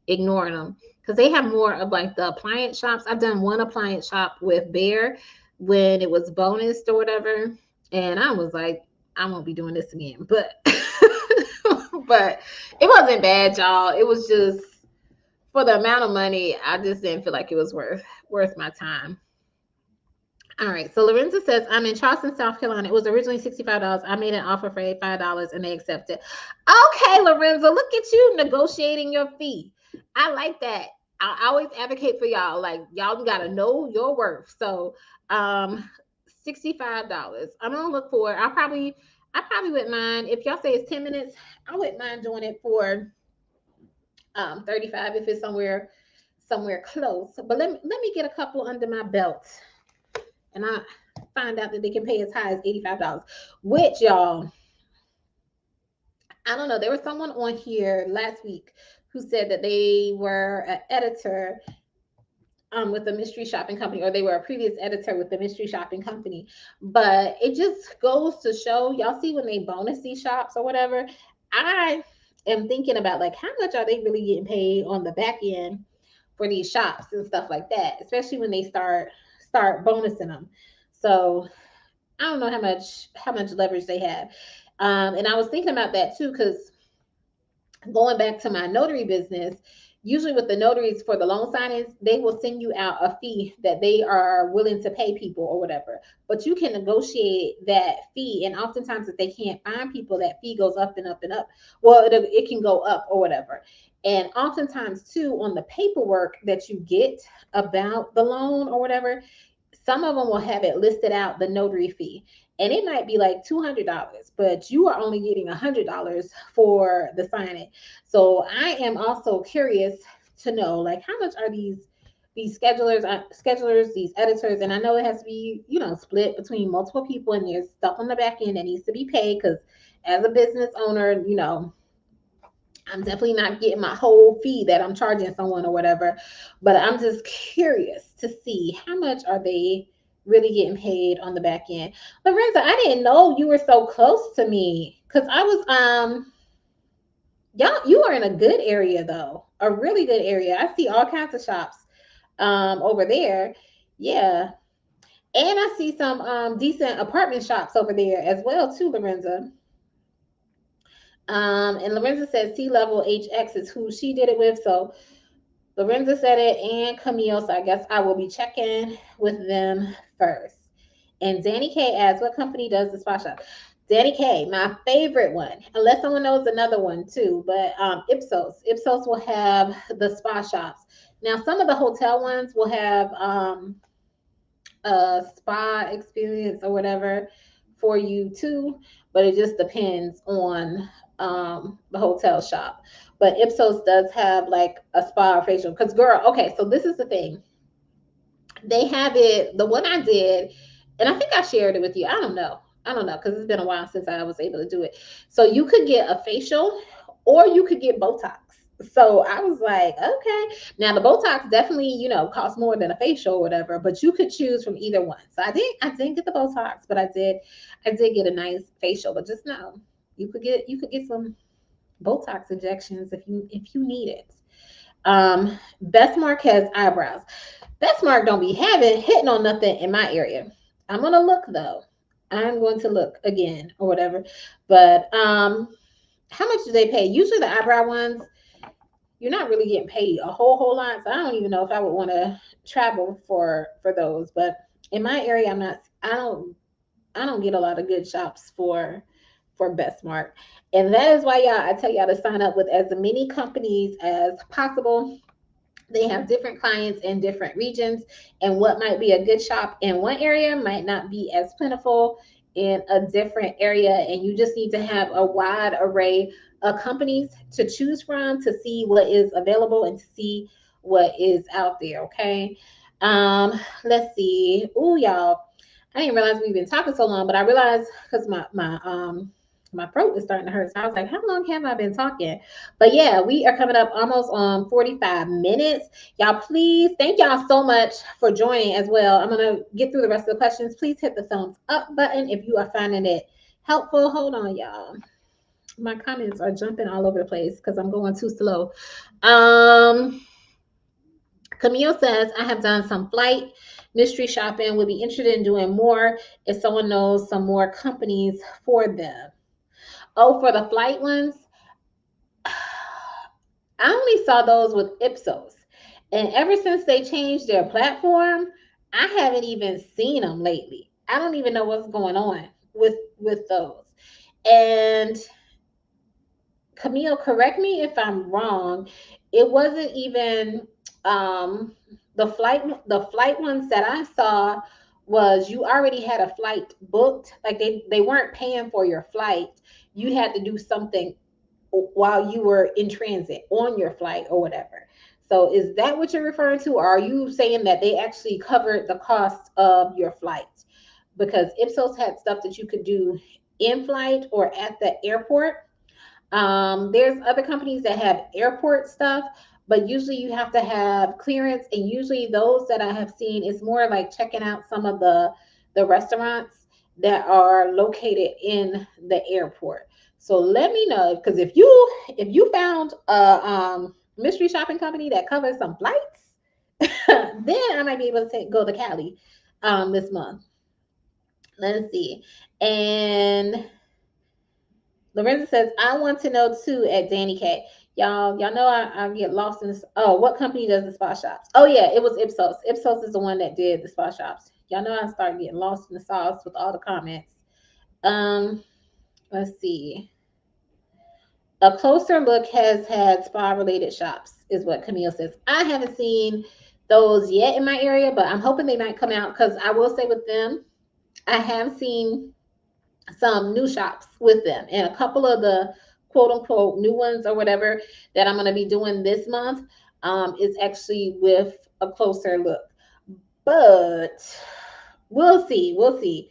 ignoring them because they have more of like the appliance shops. I've done one appliance shop with Bear when it was bonused or whatever. And I was like, I won't be doing this again. But but it wasn't bad, y'all. It was just for the amount of money, I just didn't feel like it was worth my time. All right. So Lorenza says, I'm in Charleston, South Carolina. It was originally $65. I made an offer for $85 and they accepted. Okay, Lorenza, look at you negotiating your fee. I like that. I always advocate for y'all. Like y'all gotta know your worth. So $65. I'm gonna look for it. I probably wouldn't mind if y'all say it's 10 minutes, I wouldn't mind doing it for 35 if it's somewhere close. But let me get a couple under my belt and I find out that they can pay as high as $85, which y'all, I don't know. There was someone on here last week who said that they were an editor with a mystery shopping company, or they were a previous editor with the mystery shopping company. But it just goes to show, y'all see when they bonus these shops or whatever, I am thinking about like how much are they really getting paid on the back end for these shops and stuff like that, especially when they start bonusing them. So I don't know how much leverage they have. And I was thinking about that too, because going back to my notary business, usually with the notaries for the loan signings, they will send you out a fee that they are willing to pay people or whatever. But you can negotiate that fee, and oftentimes if they can't find people, that fee goes up and up and up. Well, it can go up or whatever. And oftentimes too, on the paperwork that you get about the loan or whatever, some of them will have it listed out the notary fee, and it might be like $200, but you are only getting $100 for the signing. So I am also curious to know like how much are these schedulers, these editors, and I know it has to be split between multiple people, and there's stuff on the back end that needs to be paid because as a business owner, I'm definitely not getting my whole fee that I'm charging someone or whatever, but I'm just curious to see how much are they really getting paid on the back end. Lorenza, I didn't know you were so close to me because I was y'all, you are in a good area though, a really good area. I see all kinds of shops over there. Yeah. And I see some decent apartment shops over there as well too, Lorenza. And Lorenza said C Level HX is who she did it with. So Lorenza said it and Camille. So I guess I will be checking with them first. And Danny K asks, what company does the spa shop? Danny K, my favorite one, unless someone knows another one too, but Ipsos. Ipsos will have the spa shops. Now, some of the hotel ones will have a spa experience or whatever for you too, but it just depends on the hotel shop. But Ipsos does have like a spa or facial. Because girl, okay, so this is the thing. They have it, the one I did, and I think I shared it with you. I don't know, because it's been a while since I was able to do it. So you could get a facial or you could get Botox. So I was like, okay. Now the Botox definitely, costs more than a facial or whatever, but you could choose from either one. So I didn't get the Botox, but I did get a nice facial. But just know you could get some Botox injections if you need it. Best Mark has eyebrows. Best Mark don't be hitting on nothing in my area. I'm gonna look though. I'm going to look again or whatever. But how much do they pay? Usually the eyebrow ones, you're not really getting paid a whole lot. So I don't even know if I would want to travel for those. But in my area, I don't get a lot of good shops for Bestmark. And that is why I tell y'all to sign up with as many companies as possible. They have different clients in different regions, and what might be a good shop in one area might not be as plentiful in a different area. And you just need to have a wide array of companies to choose from to see what is available and to see what is out there. Okay. Let's see. Oh, y'all, I didn't realize we've been talking so long, but I realized because my throat is starting to hurt. So I was like, how long have I been talking? But yeah, we are coming up almost on 45 minutes. Y'all, please, thank y'all so much for joining as well. I'm going to get through the rest of the questions. Please hit the thumbs up button if you are finding it helpful. Hold on, y'all. My comments are jumping all over the place because I'm going too slow. Camille says, I have done some flight mystery shopping. Would be interested in doing more if someone knows some more companies for them. Oh, for the flight ones, I only saw those with Ipsos. And ever since they changed their platform, I haven't even seen them lately. I don't even know what's going on with those. And Camille, correct me if I'm wrong. It wasn't even um, the flight ones that I saw was you already had a flight booked. Like they weren't paying for your flight. You had to do something while you were in transit on your flight or whatever. So is that what you're referring to? Or are you saying that they actually covered the cost of your flight? Because Ipsos had stuff that you could do in flight or at the airport. There's other companies that have airport stuff, but usually you have to have clearance, and usually those that I have seen is more like checking out some of the restaurants that are located in the airport. So let me know, because if you found a mystery shopping company that covers some flights, then I might be able to go to Cali this month. Let's see. And Lorenzo says, I want to know too at Danny K. Y'all know I get lost in this. Oh, what company does the spa shops? Oh yeah, it was Ipsos. Ipsos is the one that did the spa shops. Y'all know I start getting lost in the sauce with all the comments. Um, let's see. A closer look has had spa related shops, is what Camille says. I haven't seen those yet in my area, but I'm hoping they might come out, because I will say with them, I have seen some new shops with them, and a couple of the quote unquote new ones or whatever that I'm going to be doing this month is actually with a closer look. But we'll see. We'll see.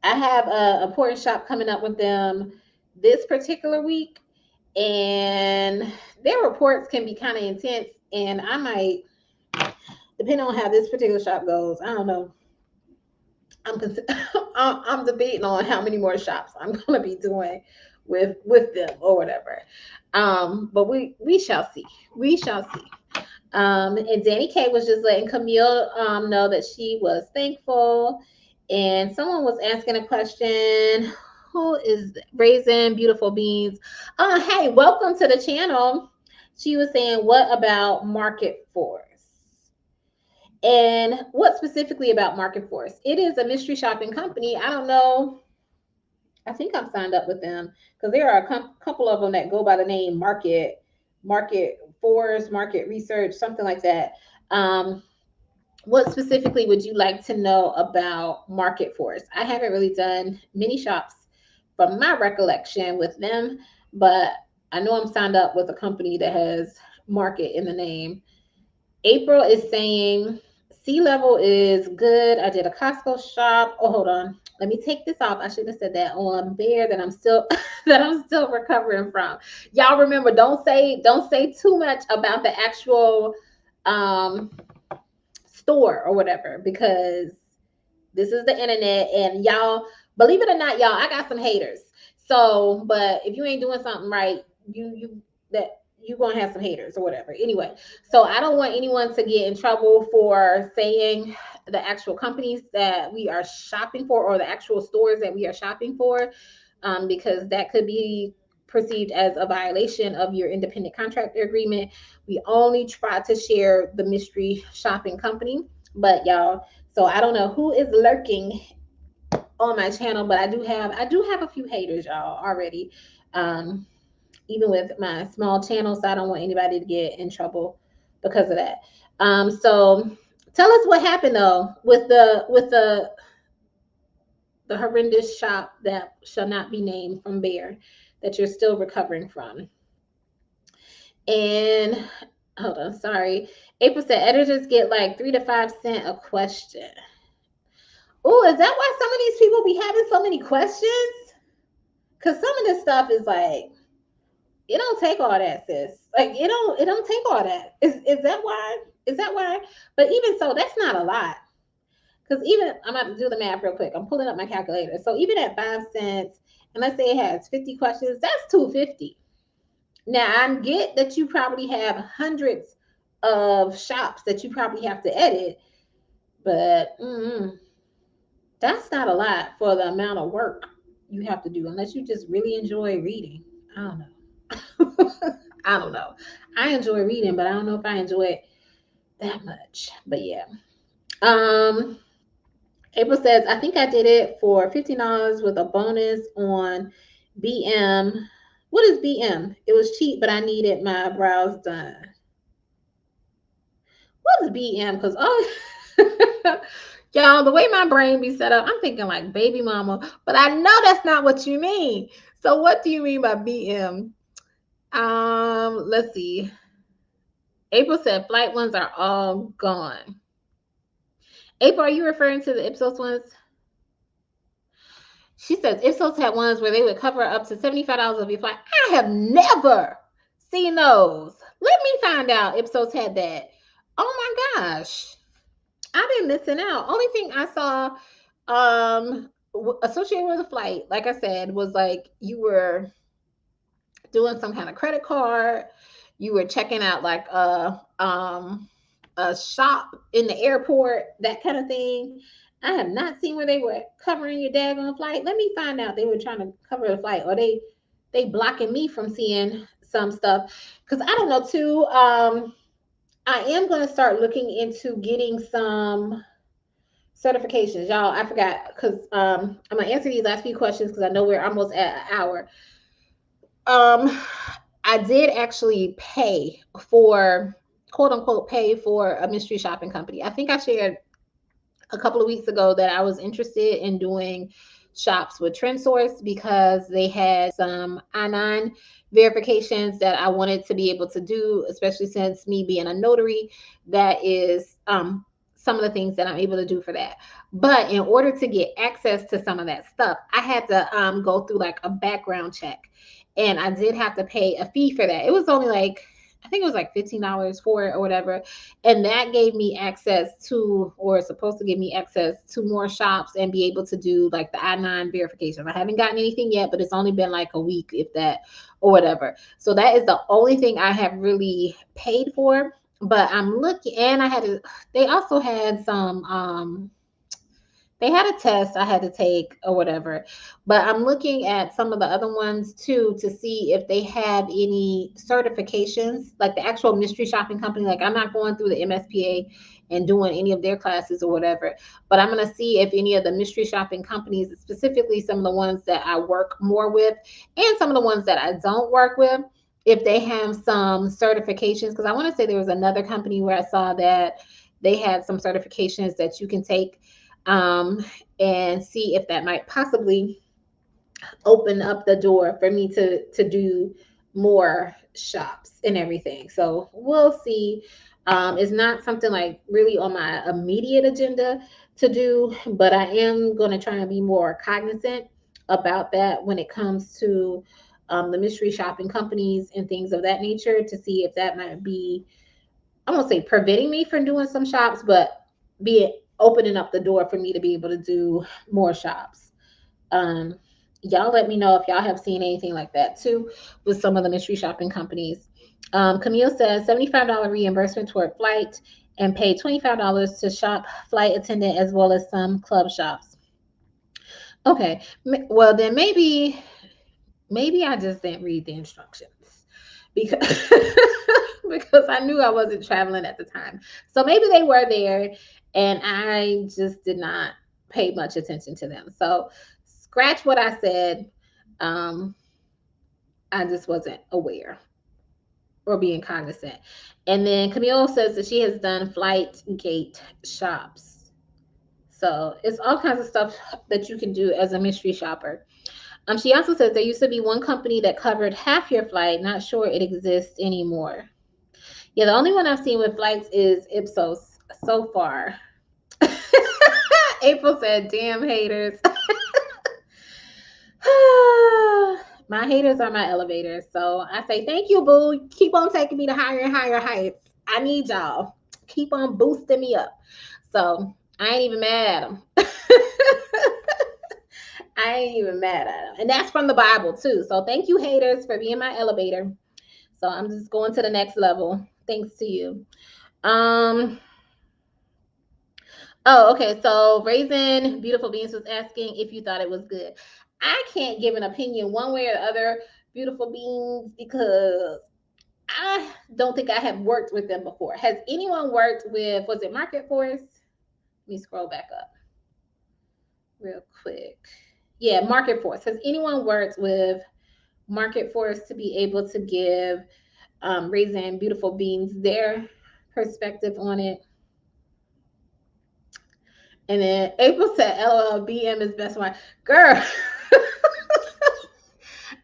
I have a important shop coming up with them this particular week, and their reports can be kind of intense. And I might, depending on how this particular shop goes, I don't know. I'm I'm debating on how many more shops I'm going to be doing with them or whatever. But we shall see. We shall see. And Danny K was just letting Camille know that she was thankful. And someone was asking a question. Who is raising beautiful beans? Hey, welcome to the channel. She was saying, what about Market Force? And what specifically about Market Force? It is a mystery shopping company. I don't know. I think I'm signed up with them because there are a couple of them that go by the name Market Force, Market Research, something like that. What specifically would you like to know about Market Force? I haven't really done many shops from my recollection with them, but I know I'm signed up with a company that has Market in the name. April is saying sea level is good. I did a Costco shop. Oh, hold on. Let me take this off. I should have said that on Bear that I'm still that I'm still recovering from. Y'all remember, don't say too much about the actual um store or whatever, because this is the internet, and y'all, believe it or not, y'all, I got some haters. So, but if you ain't doing something right, you gonna have some haters or whatever. Anyway, so I don't want anyone to get in trouble for saying the actual companies that we are shopping for or the actual stores that we are shopping for, because that could be perceived as a violation of your independent contractor agreement. We only try to share the mystery shopping company. But y'all, so I don't know who is lurking on my channel, but I do have a few haters, y'all, already. Um, Even with my small channel, so I don't want anybody to get in trouble because of that. So tell us what happened though with the horrendous shop that shall not be named from Bear that you're still recovering from. And hold on, sorry. April said editors get like 3 to 5 cents a question. Oh, is that why some of these people be having so many questions? Because some of this stuff is like, it don't take all that, sis. Like it don't take all that. Is that why? Is that why? But even so, that's not a lot. Because even I'm about to do the math real quick. I'm pulling up my calculator. So even at 5 cents, and let's say it has 50 questions, that's 250. Now I get that you probably have hundreds of shops that you probably have to edit, but that's not a lot for the amount of work you have to do unless you just really enjoy reading. I don't know. I don't know. I enjoy reading, but I don't know if I enjoy it that much. But yeah. Um April says, I think I did it for $15 with a bonus on BM. What is BM? It was cheap, but I needed my brows done. What is BM? Because y'all, the way my brain be set up, I'm thinking like baby mama, but I know that's not what you mean. So what do you mean by BM? Let's see. April said flight ones are all gone. April, are you referring to the Ipsos ones? She says Ipsos had ones where they would cover up to $75 of your flight. I have never seen those. Let me find out Ipsos had that. Oh my gosh. I've been missing out. Only thing I saw associated with a flight, like I said, was like you were doing some kind of credit card, you were checking out like a shop in the airport, that kind of thing. I have not seen where they were covering your daggone flight. Let me find out they were trying to cover the flight, or they blocking me from seeing some stuff. Because I don't know too. I am going to start looking into getting some certifications, y'all. I forgot because I'm gonna answer these last few questions because I know we're almost at an hour. Um, I did actually pay for, quote unquote, pay for a mystery shopping company. I think I shared a couple of weeks ago that I was interested in doing shops with TrendSource because they had some I-9 verifications that I wanted to be able to do, especially since me being a notary, that is some of the things that I'm able to do for that. But in order to get access to some of that stuff, I had to go through like a background check. And I did have to pay a fee for that. It was only like, I think it was like $15 for it or whatever. And that gave me access to, or supposed to give me access to more shops and be able to do like the I-9 verification. I haven't gotten anything yet, but it's only been like a week, if that, or whatever. So that is the only thing I have really paid for. But I'm looking, and I had to, they also had some, they had a test I had to take or whatever. But I'm looking at some of the other ones too to see if they have any certifications, like the actual mystery shopping company. Like I'm not going through the MSPA and doing any of their classes or whatever, but I'm going to see if any of the mystery shopping companies, specifically some of the ones that I work more with and some of the ones that I don't work with, if they have some certifications. Because I want to say there was another company where I saw that they had some certifications that you can take, um, and see if that might possibly open up the door for me to do more shops and everything. So we'll see. It's not something like really on my immediate agenda to do, but I am going to try and be more cognizant about that when it comes to the mystery shopping companies and things of that nature, to see if that might be, I won't say preventing me from doing some shops, but be it opening up the door for me to be able to do more shops. Um, y'all let me know if y'all have seen anything like that too with some of the mystery shopping companies. Camille says $75 reimbursement toward flight and pay $25 to shop flight attendant as well as some club shops. Okay, well then maybe I just didn't read the instructions because because I knew I wasn't traveling at the time. So maybe they were there and I just did not pay much attention to them. So scratch what I said. Um, I just wasn't aware or being cognizant. And then Camille says that she has done flight gate shops. So it's all kinds of stuff that you can do as a mystery shopper. She also says there used to be one company that covered half your flight. Not sure it exists anymore. Yeah, the only one I've seen with flights is Ipsos so far. April said, damn haters. My haters are my elevators. So I say, thank you, boo. Keep on taking me to higher and higher heights. I need y'all. Keep on boosting me up. So I ain't even mad at them. I ain't even mad at them. And that's from the Bible too. So thank you, haters, for being my elevator. So I'm just going to the next level. Thanks to you. Um, oh, okay. So Raisin Beautiful Beans was asking if you thought it was good. I can't give an opinion one way or the other, Beautiful Beans, because I don't think I have worked with them before. Has anyone worked with, was it Market Force? Let me scroll back up real quick. Yeah, Market Force. Has anyone worked with Market Force to be able to give Raisin Beautiful Beans their perspective on it? And then April said, LOL, BM is best wine. Girl,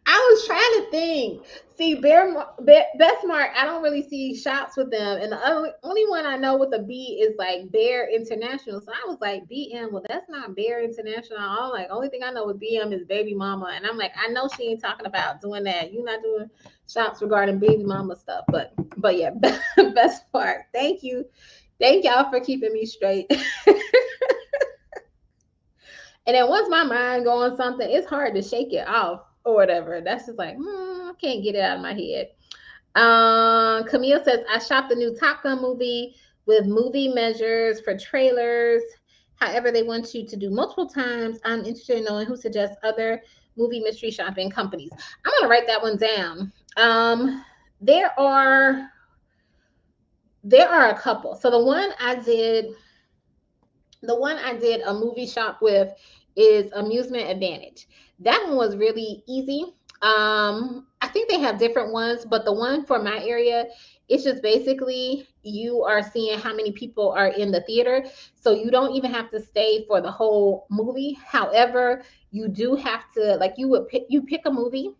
I was trying to think. See, Bestmark, I don't really see shops with them. And the only one I know with a B is like Bear International. So I was like, BM, well, that's not Bear International. I'm like, only thing I know with BM is Baby Mama. And I'm like, I know she ain't talking about doing that. You're not doing shops regarding Baby Mama stuff. But yeah, best part. Thank you. Thank y'all for keeping me straight. And then once my mind go on something, it's hard to shake it off or whatever. That's just like, I can't get it out of my head. Camille says, I shot the new Top Gun movie with movie measures for trailers. However, they want you to do multiple times. I'm interested in knowing who suggests other movie mystery shopping companies. I'm gonna write that one down. There are a couple. So the one I did a movie shop with is Amusement Advantage. That one was really easy. I think they have different ones, but the one for my area, it's just basically you are seeing how many people are in the theater. So you don't even have to stay for the whole movie. However, you do have to, like, you pick a movie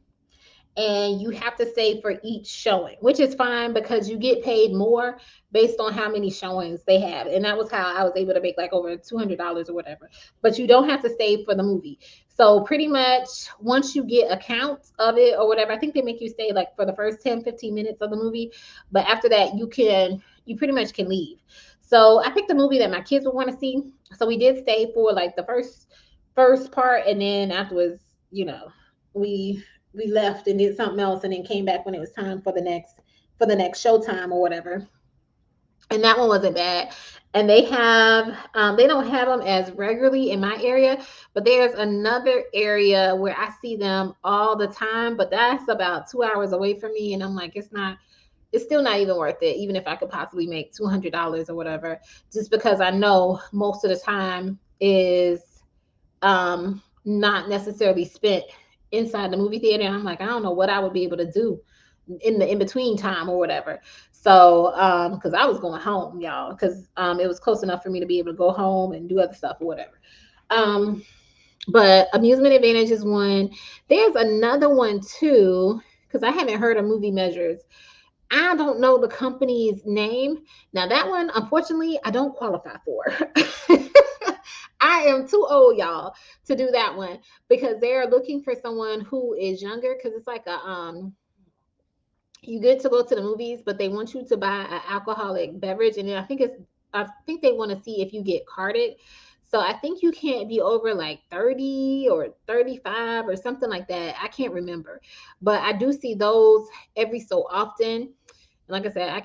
and you have to stay for each showing, which is fine because you get paid more based on how many showings they have. And that was how I was able to make like over $200 or whatever. But you don't have to stay for the movie. So pretty much once you get a count of it or whatever, I think they make you stay like for the first 10-15 minutes of the movie. But after that, you pretty much can leave. So I picked a movie that my kids would want to see. So we did stay for like the first part, and then afterwards, we we left and did something else and then came back when it was time for the next showtime or whatever. And that one wasn't bad. And they don't have them as regularly in my area, but there's another area where I see them all the time, but that's about 2 hours away from me. And I'm like, it's still not even worth it, even if I could possibly make $200 or whatever, just because I know most of the time is not necessarily spent inside the movie theater. And I'm like, I don't know what I would be able to do in the in between time or whatever. So, because I was going home, y'all, because it was close enough for me to be able to go home and do other stuff or whatever. Um, but Amusement Advantage is one. There's another one too, because I haven't heard of Movie Measures. I don't know the company's name. Now that one, unfortunately, I don't qualify for. I am too old, y'all, to do that one because they're looking for someone who is younger. Because it's like you get to go to the movies, but they want you to buy an alcoholic beverage, and then I think they want to see if you get carded. So I think you can't be over like 30 or 35 or something like that. I can't remember, but I do see those every so often. Like I said, I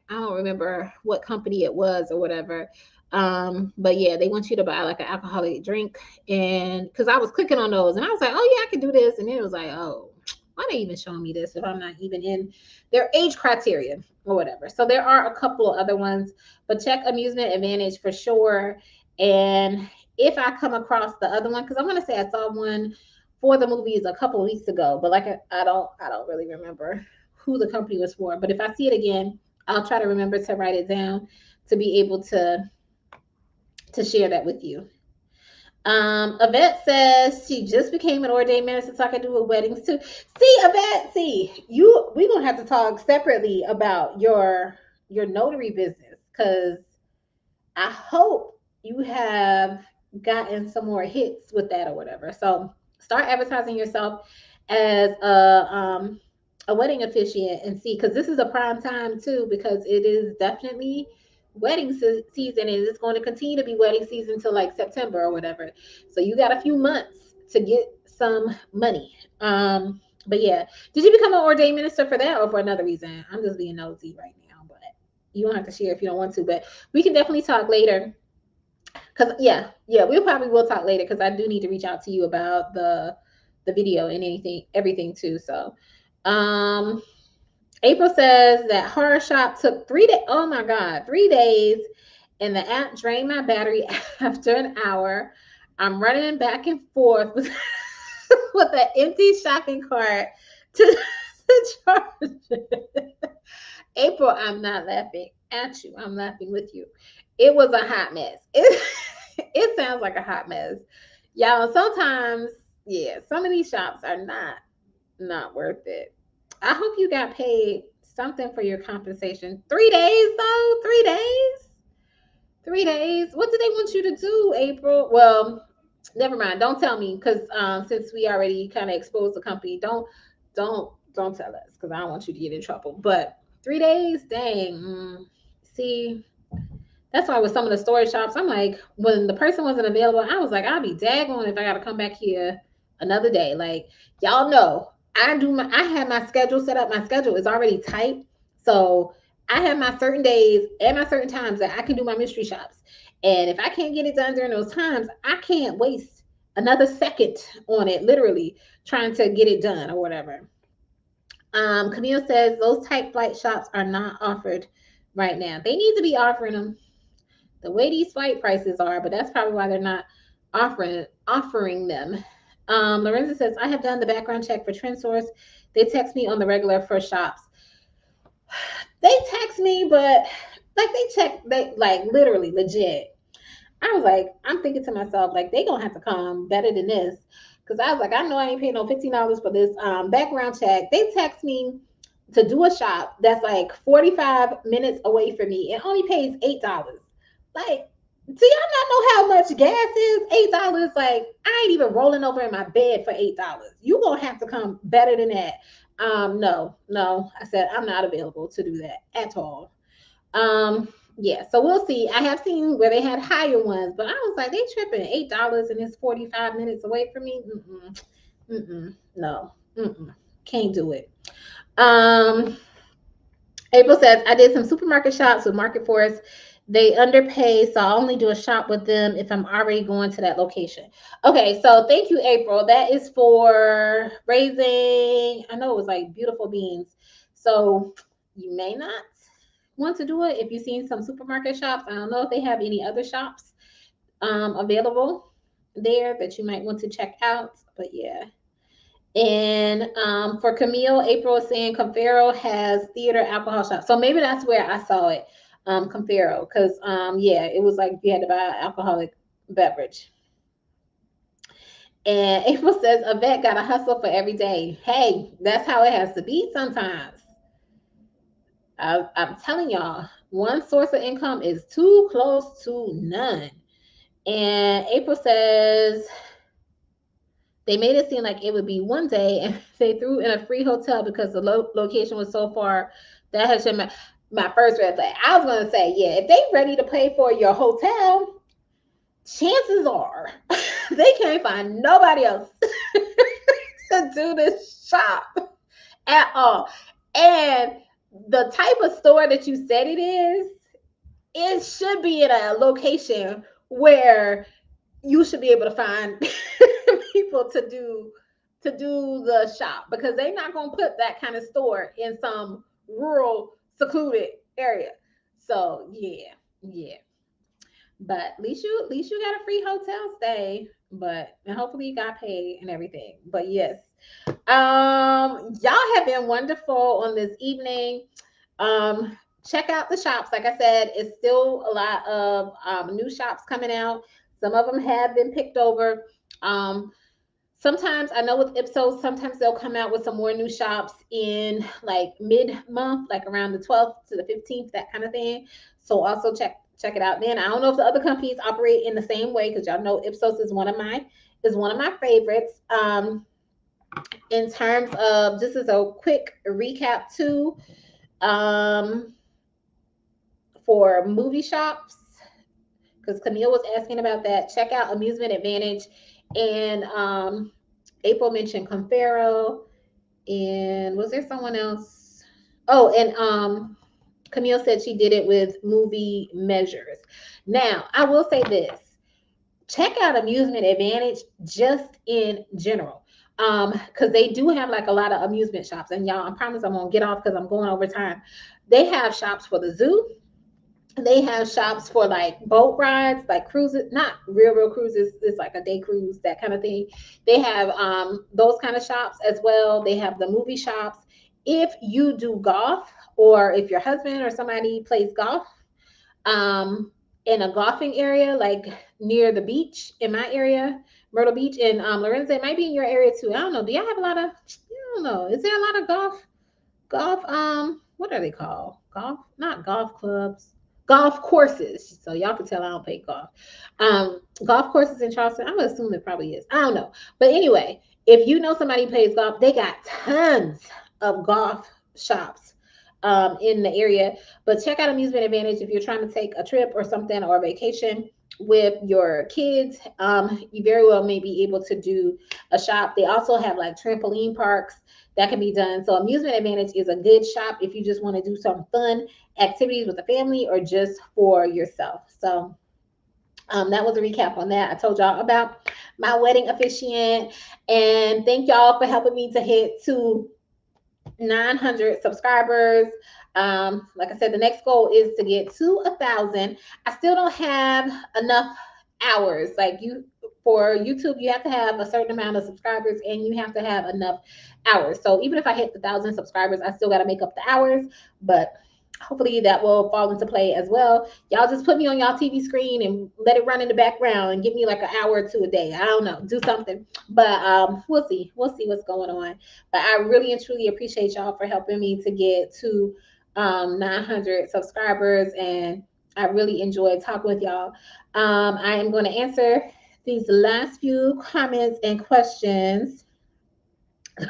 don't remember what company it was or whatever. But yeah, they want you to buy like an alcoholic drink. And because I was clicking on those and I was like, oh yeah, I can do this. And then it was like, oh, why are they even showing me this if I'm not even in their age criteria or whatever? So there are a couple of other ones, but check Amusement Advantage for sure. And if I come across the other one, because I'm gonna say I saw one for the movies a couple of weeks ago, but like I don't really remember who the company was for. But if I see it again, I'll try to remember to write it down to be able to share that with you. Yvette says she just became an ordained minister, so I can do with weddings too. See, Yvette, we're gonna have to talk separately about your notary business because I hope you have gotten some more hits with that or whatever. So start advertising yourself as a wedding officiant and see, because this is a prime time too, because it is definitely wedding season and it's going to continue to be wedding season till like September or whatever. So you got a few months to get some money. But yeah, did you become an ordained minister for that or for another reason? I'm just being nosy right now, but You don't have to share if you don't want to, but we can definitely talk later. Cause yeah, we probably will talk later because I do need to reach out to you about the video and anything, everything too. So, um, April says that horror shop took 3 days. Oh my god, 3 days, and the app drained my battery after an hour. I'm running back and forth with with an empty shopping cart to, to charge it. April, I'm not laughing at you. I'm laughing with you. It was a hot mess. It sounds like a hot mess. Y'all, sometimes, yeah, some of these shops are not worth it. I hope you got paid something for your compensation. 3 days though? 3 days? 3 days? What did they want you to do, April? Well, never mind. Don't tell me because since we already kind of exposed the company, don't tell us because I don't want you to get in trouble. But 3 days, dang. See, that's why with some of the storage shops, I'm like, when the person wasn't available, I was like, I'll be daggone if I got to come back here another day. Like, y'all know, I have my schedule set up. My schedule is already tight. So I have my certain days and my certain times that I can do my mystery shops. And if I can't get it done during those times, I can't waste another second on it, literally trying to get it done or whatever. Camille says those type flight shops are not offered right now. They need to be offering them the way these flight prices are, but that's probably why they're not offering them. Lorenza says, I have done the background check for TrendSource. They text me on the regular for shops. They text me, but like they like literally legit. I was like, I'm thinking to myself, like they gonna have to come better than this. Cause I was like, I know I ain't paying no $15 for this background check. They text me to do a shop that's like 45 minutes away from me and only pays $8. Like, do y'all not know how much gas is? $8. Like, I ain't even rolling over in my bed for $8. You gonna have to come better than that. No. I said I'm not available to do that at all. Yeah, so we'll see. I have seen where they had higher ones, but I was like, they tripping $8 and it's 45 minutes away from me. No, can't do it. Um, April says, I did some supermarket shops with Market Force. They underpay, so I'll only do a shop with them if I'm already going to that location. Okay, so thank you, April. That is for raising, I know it was like beautiful beans. So you may not want to do it if you've seen some supermarket shops. I don't know if they have any other shops available there that you might want to check out, but yeah. And for Camille, April is saying Confero has theater alcohol shop. So maybe that's where I saw it, Confero, because yeah, it was like you had to buy an alcoholic beverage. And April says a vet got to hustle for every day. Hey, that's how it has to be sometimes. I'm telling y'all, one source of income is too close to none. And April says they made it seem like it would be one day, and they threw in a free hotel because the location was so far. That has been my first red flag. I was gonna say, yeah, if they ready to pay for your hotel, chances are they can't find nobody else to do this shop at all. And the type of store that you said it is, it should be in a location where you should be able to find people to do the shop because they're not gonna put that kind of store in some rural secluded area. So yeah. But at least you got a free hotel stay. But and hopefully you got paid and everything. But yes. Y'all have been wonderful on this evening. Check out the shops. Like I said, it's still a lot of new shops coming out. Some of them have been picked over. Sometimes I know with Ipsos, sometimes they'll come out with some more new shops in like mid-month, like around the 12th to the 15th, that kind of thing. So also check it out. Then I don't know if the other companies operate in the same way because y'all know Ipsos is one of my favorites. In terms of just as a quick recap too, um, for movie shops, because Camille was asking about that. Check out Amusement Advantage, and April mentioned Confero, and was there someone else? Oh, and Camille said she did it with movie measures. Now, I will say this, check out Amusement Advantage just in general. Because they do have like a lot of amusement shops. And y'all, I promise I'm gonna get off because I'm going over time. They have shops for the zoo. They have shops for like boat rides, like cruises, not real cruises. It's like a day cruise, that kind of thing. They have those kind of shops as well. They have the movie shops. If you do golf, or if your husband or somebody plays golf, um, in a golfing area, like near the beach in my area, Myrtle Beach and Lorenzo, it might be in your area too. I don't know. Do y'all have a lot of? I don't know. Is there a lot of golf? What are they called? Golf? Not golf clubs. Golf courses. So y'all can tell I don't play golf. Golf courses in Charleston. I would assume it probably is. I don't know. But anyway, if you know somebody plays golf, they got tons of golf shops in the area. But check out Amusement Advantage if you're trying to take a trip or something, or a vacation with your kids. You very well may be able to do a shop. They also have like trampoline parks that can be done. So Amusement Advantage is a good shop if you just want to do some fun activities with the family or just for yourself. So that was a recap on that. I told y'all about my wedding officiant, and thank y'all for helping me to hit to 900 subscribers. Like I said, the next goal is to get to 1,000. I still don't have enough hours. Like, you, for YouTube, you have to have a certain amount of subscribers and you have to have enough hours. So even if I hit the 1,000 subscribers, I still got to make up the hours. But hopefully that will fall into play as well. Y'all just put me on y'all TV screen and let it run in the background and give me like an hour or two a day. I don't know, do something. But we'll see. We'll see what's going on. But I really and truly appreciate y'all for helping me to get to 900 subscribers, and I really enjoyed talking with y'all. I am going to answer these last few comments and questions.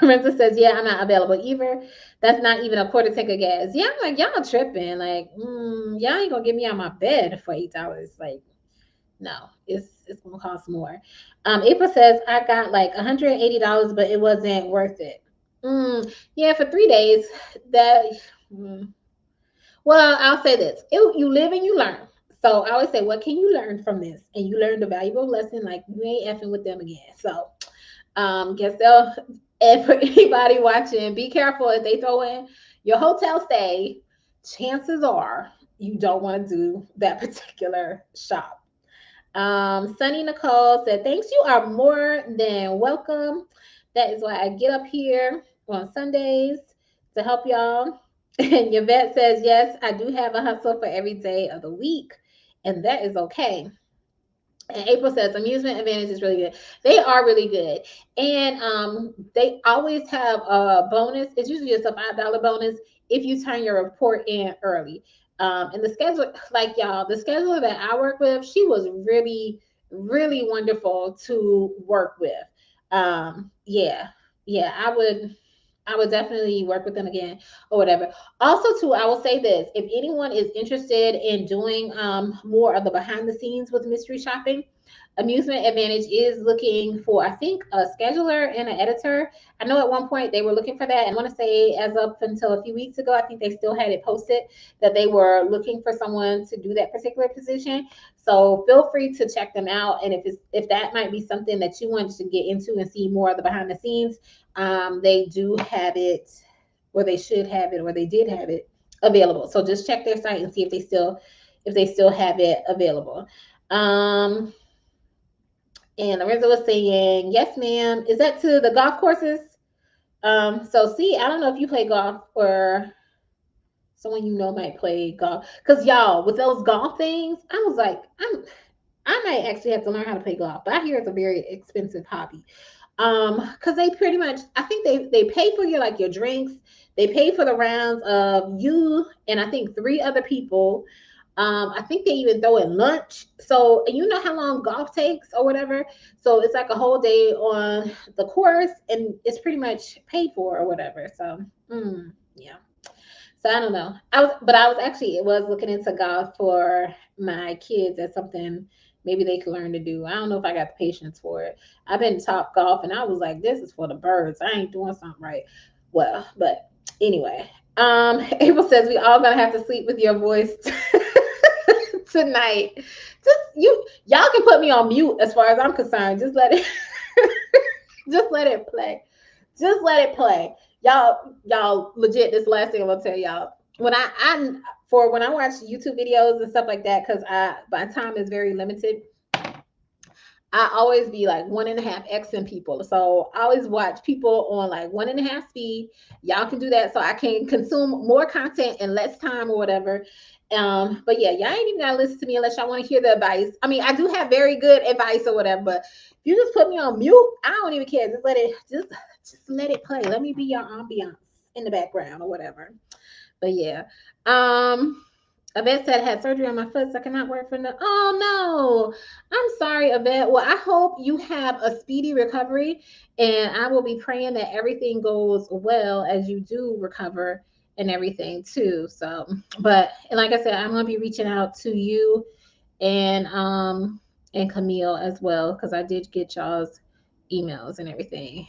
Lorenzo says, yeah, I'm not available either. That's not even a quarter tank of gas. Yeah, I'm like, y'all tripping. Like, y'all ain't gonna get me out my bed for $8. Like, no, it's gonna cost more. April says, I got like $180, but it wasn't worth it. Yeah, for 3 days. That Well, I'll say this. You live and you learn. So I always say, what can you learn from this? And you learned a valuable lesson, like you ain't effing with them again. So guess they'll, and for anybody watching, be careful if they throw in your hotel stay. Chances are you don't want to do that particular shop. Sunny Nicole said, thanks, you are more than welcome. That is why I get up here on Sundays to help y'all. And Yvette says, yes, I do have a hustle for every day of the week, and that is okay. And April says, Amusement Advantage is really good. They are really good. And they always have a bonus. It's usually just a $5 bonus if you turn your report in early. And the schedule, like y'all, the scheduler that I work with, she was really, really wonderful to work with. Yeah, yeah, I would definitely work with them again or whatever. Also, too, I will say this: if anyone is interested in doing more of the behind the scenes with mystery shopping, Amusement Advantage is looking for, I think, a scheduler and an editor. I know at one point they were looking for that, and I want to say as up until a few weeks ago, I think they still had it posted that they were looking for someone to do that particular position. So feel free to check them out, and if that might be something that you want to get into and see more of the behind the scenes, they do have it, or they should have it, or they did have it available. So just check their site and see if they still have it available. And Lorenzo was saying, yes, ma'am. Is that to the golf courses? So see, I don't know if you play golf or someone you know might play golf. Cause y'all, with those golf things, I was like, I might actually have to learn how to play golf, but I hear it's a very expensive hobby. Because they pretty much, I think they pay for your drinks, they pay for the rounds of you and I think three other people. I think they even throw in lunch. So you know how long golf takes or whatever. So it's like a whole day on the course, and it's pretty much paid for or whatever. So yeah. So I don't know. I was actually it was looking into golf for my kids as something maybe they could learn to do. I don't know if I got the patience for it. I've been taught golf, and I was like, this is for the birds. I ain't doing something right. Well, but anyway, April says we all gonna have to sleep with your voice tonight. Just y'all can put me on mute as far as I'm concerned. Just let it just let it play. Just let it play. Y'all legit, this last thing I'm gonna tell y'all. When when I watch YouTube videos and stuff like that, because my time is very limited, I always be like 1.5 Xing people. So I always watch people on like 1.5 speed. Y'all can do that so I can consume more content in less time or whatever. But yeah, y'all ain't even gotta listen to me unless y'all want to hear the advice. I mean, I do have very good advice or whatever, but if you just put me on mute, I don't even care. Just let it play. Let me be your ambiance in the background or whatever. But yeah. Yvette said, I had surgery on my foot, so I cannot work for no. Oh no, I'm sorry, Yvette. Well, I hope you have a speedy recovery, and I will be praying that everything goes well as you do recover and everything too. So, but and like I said, I'm gonna be reaching out to you and Camille as well because I did get y'all's emails and everything.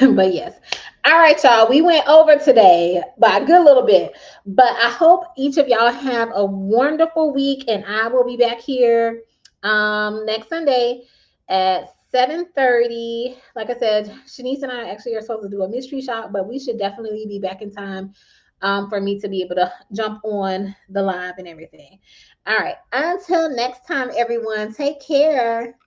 But yes. All right, y'all. We went over today by a good little bit, but I hope each of y'all have a wonderful week, and I will be back here next Sunday at 7:30. Like I said, Shanice and I actually are supposed to do a mystery shop, but we should definitely be back in time for me to be able to jump on the live and everything. All right. Until next time, everyone, take care.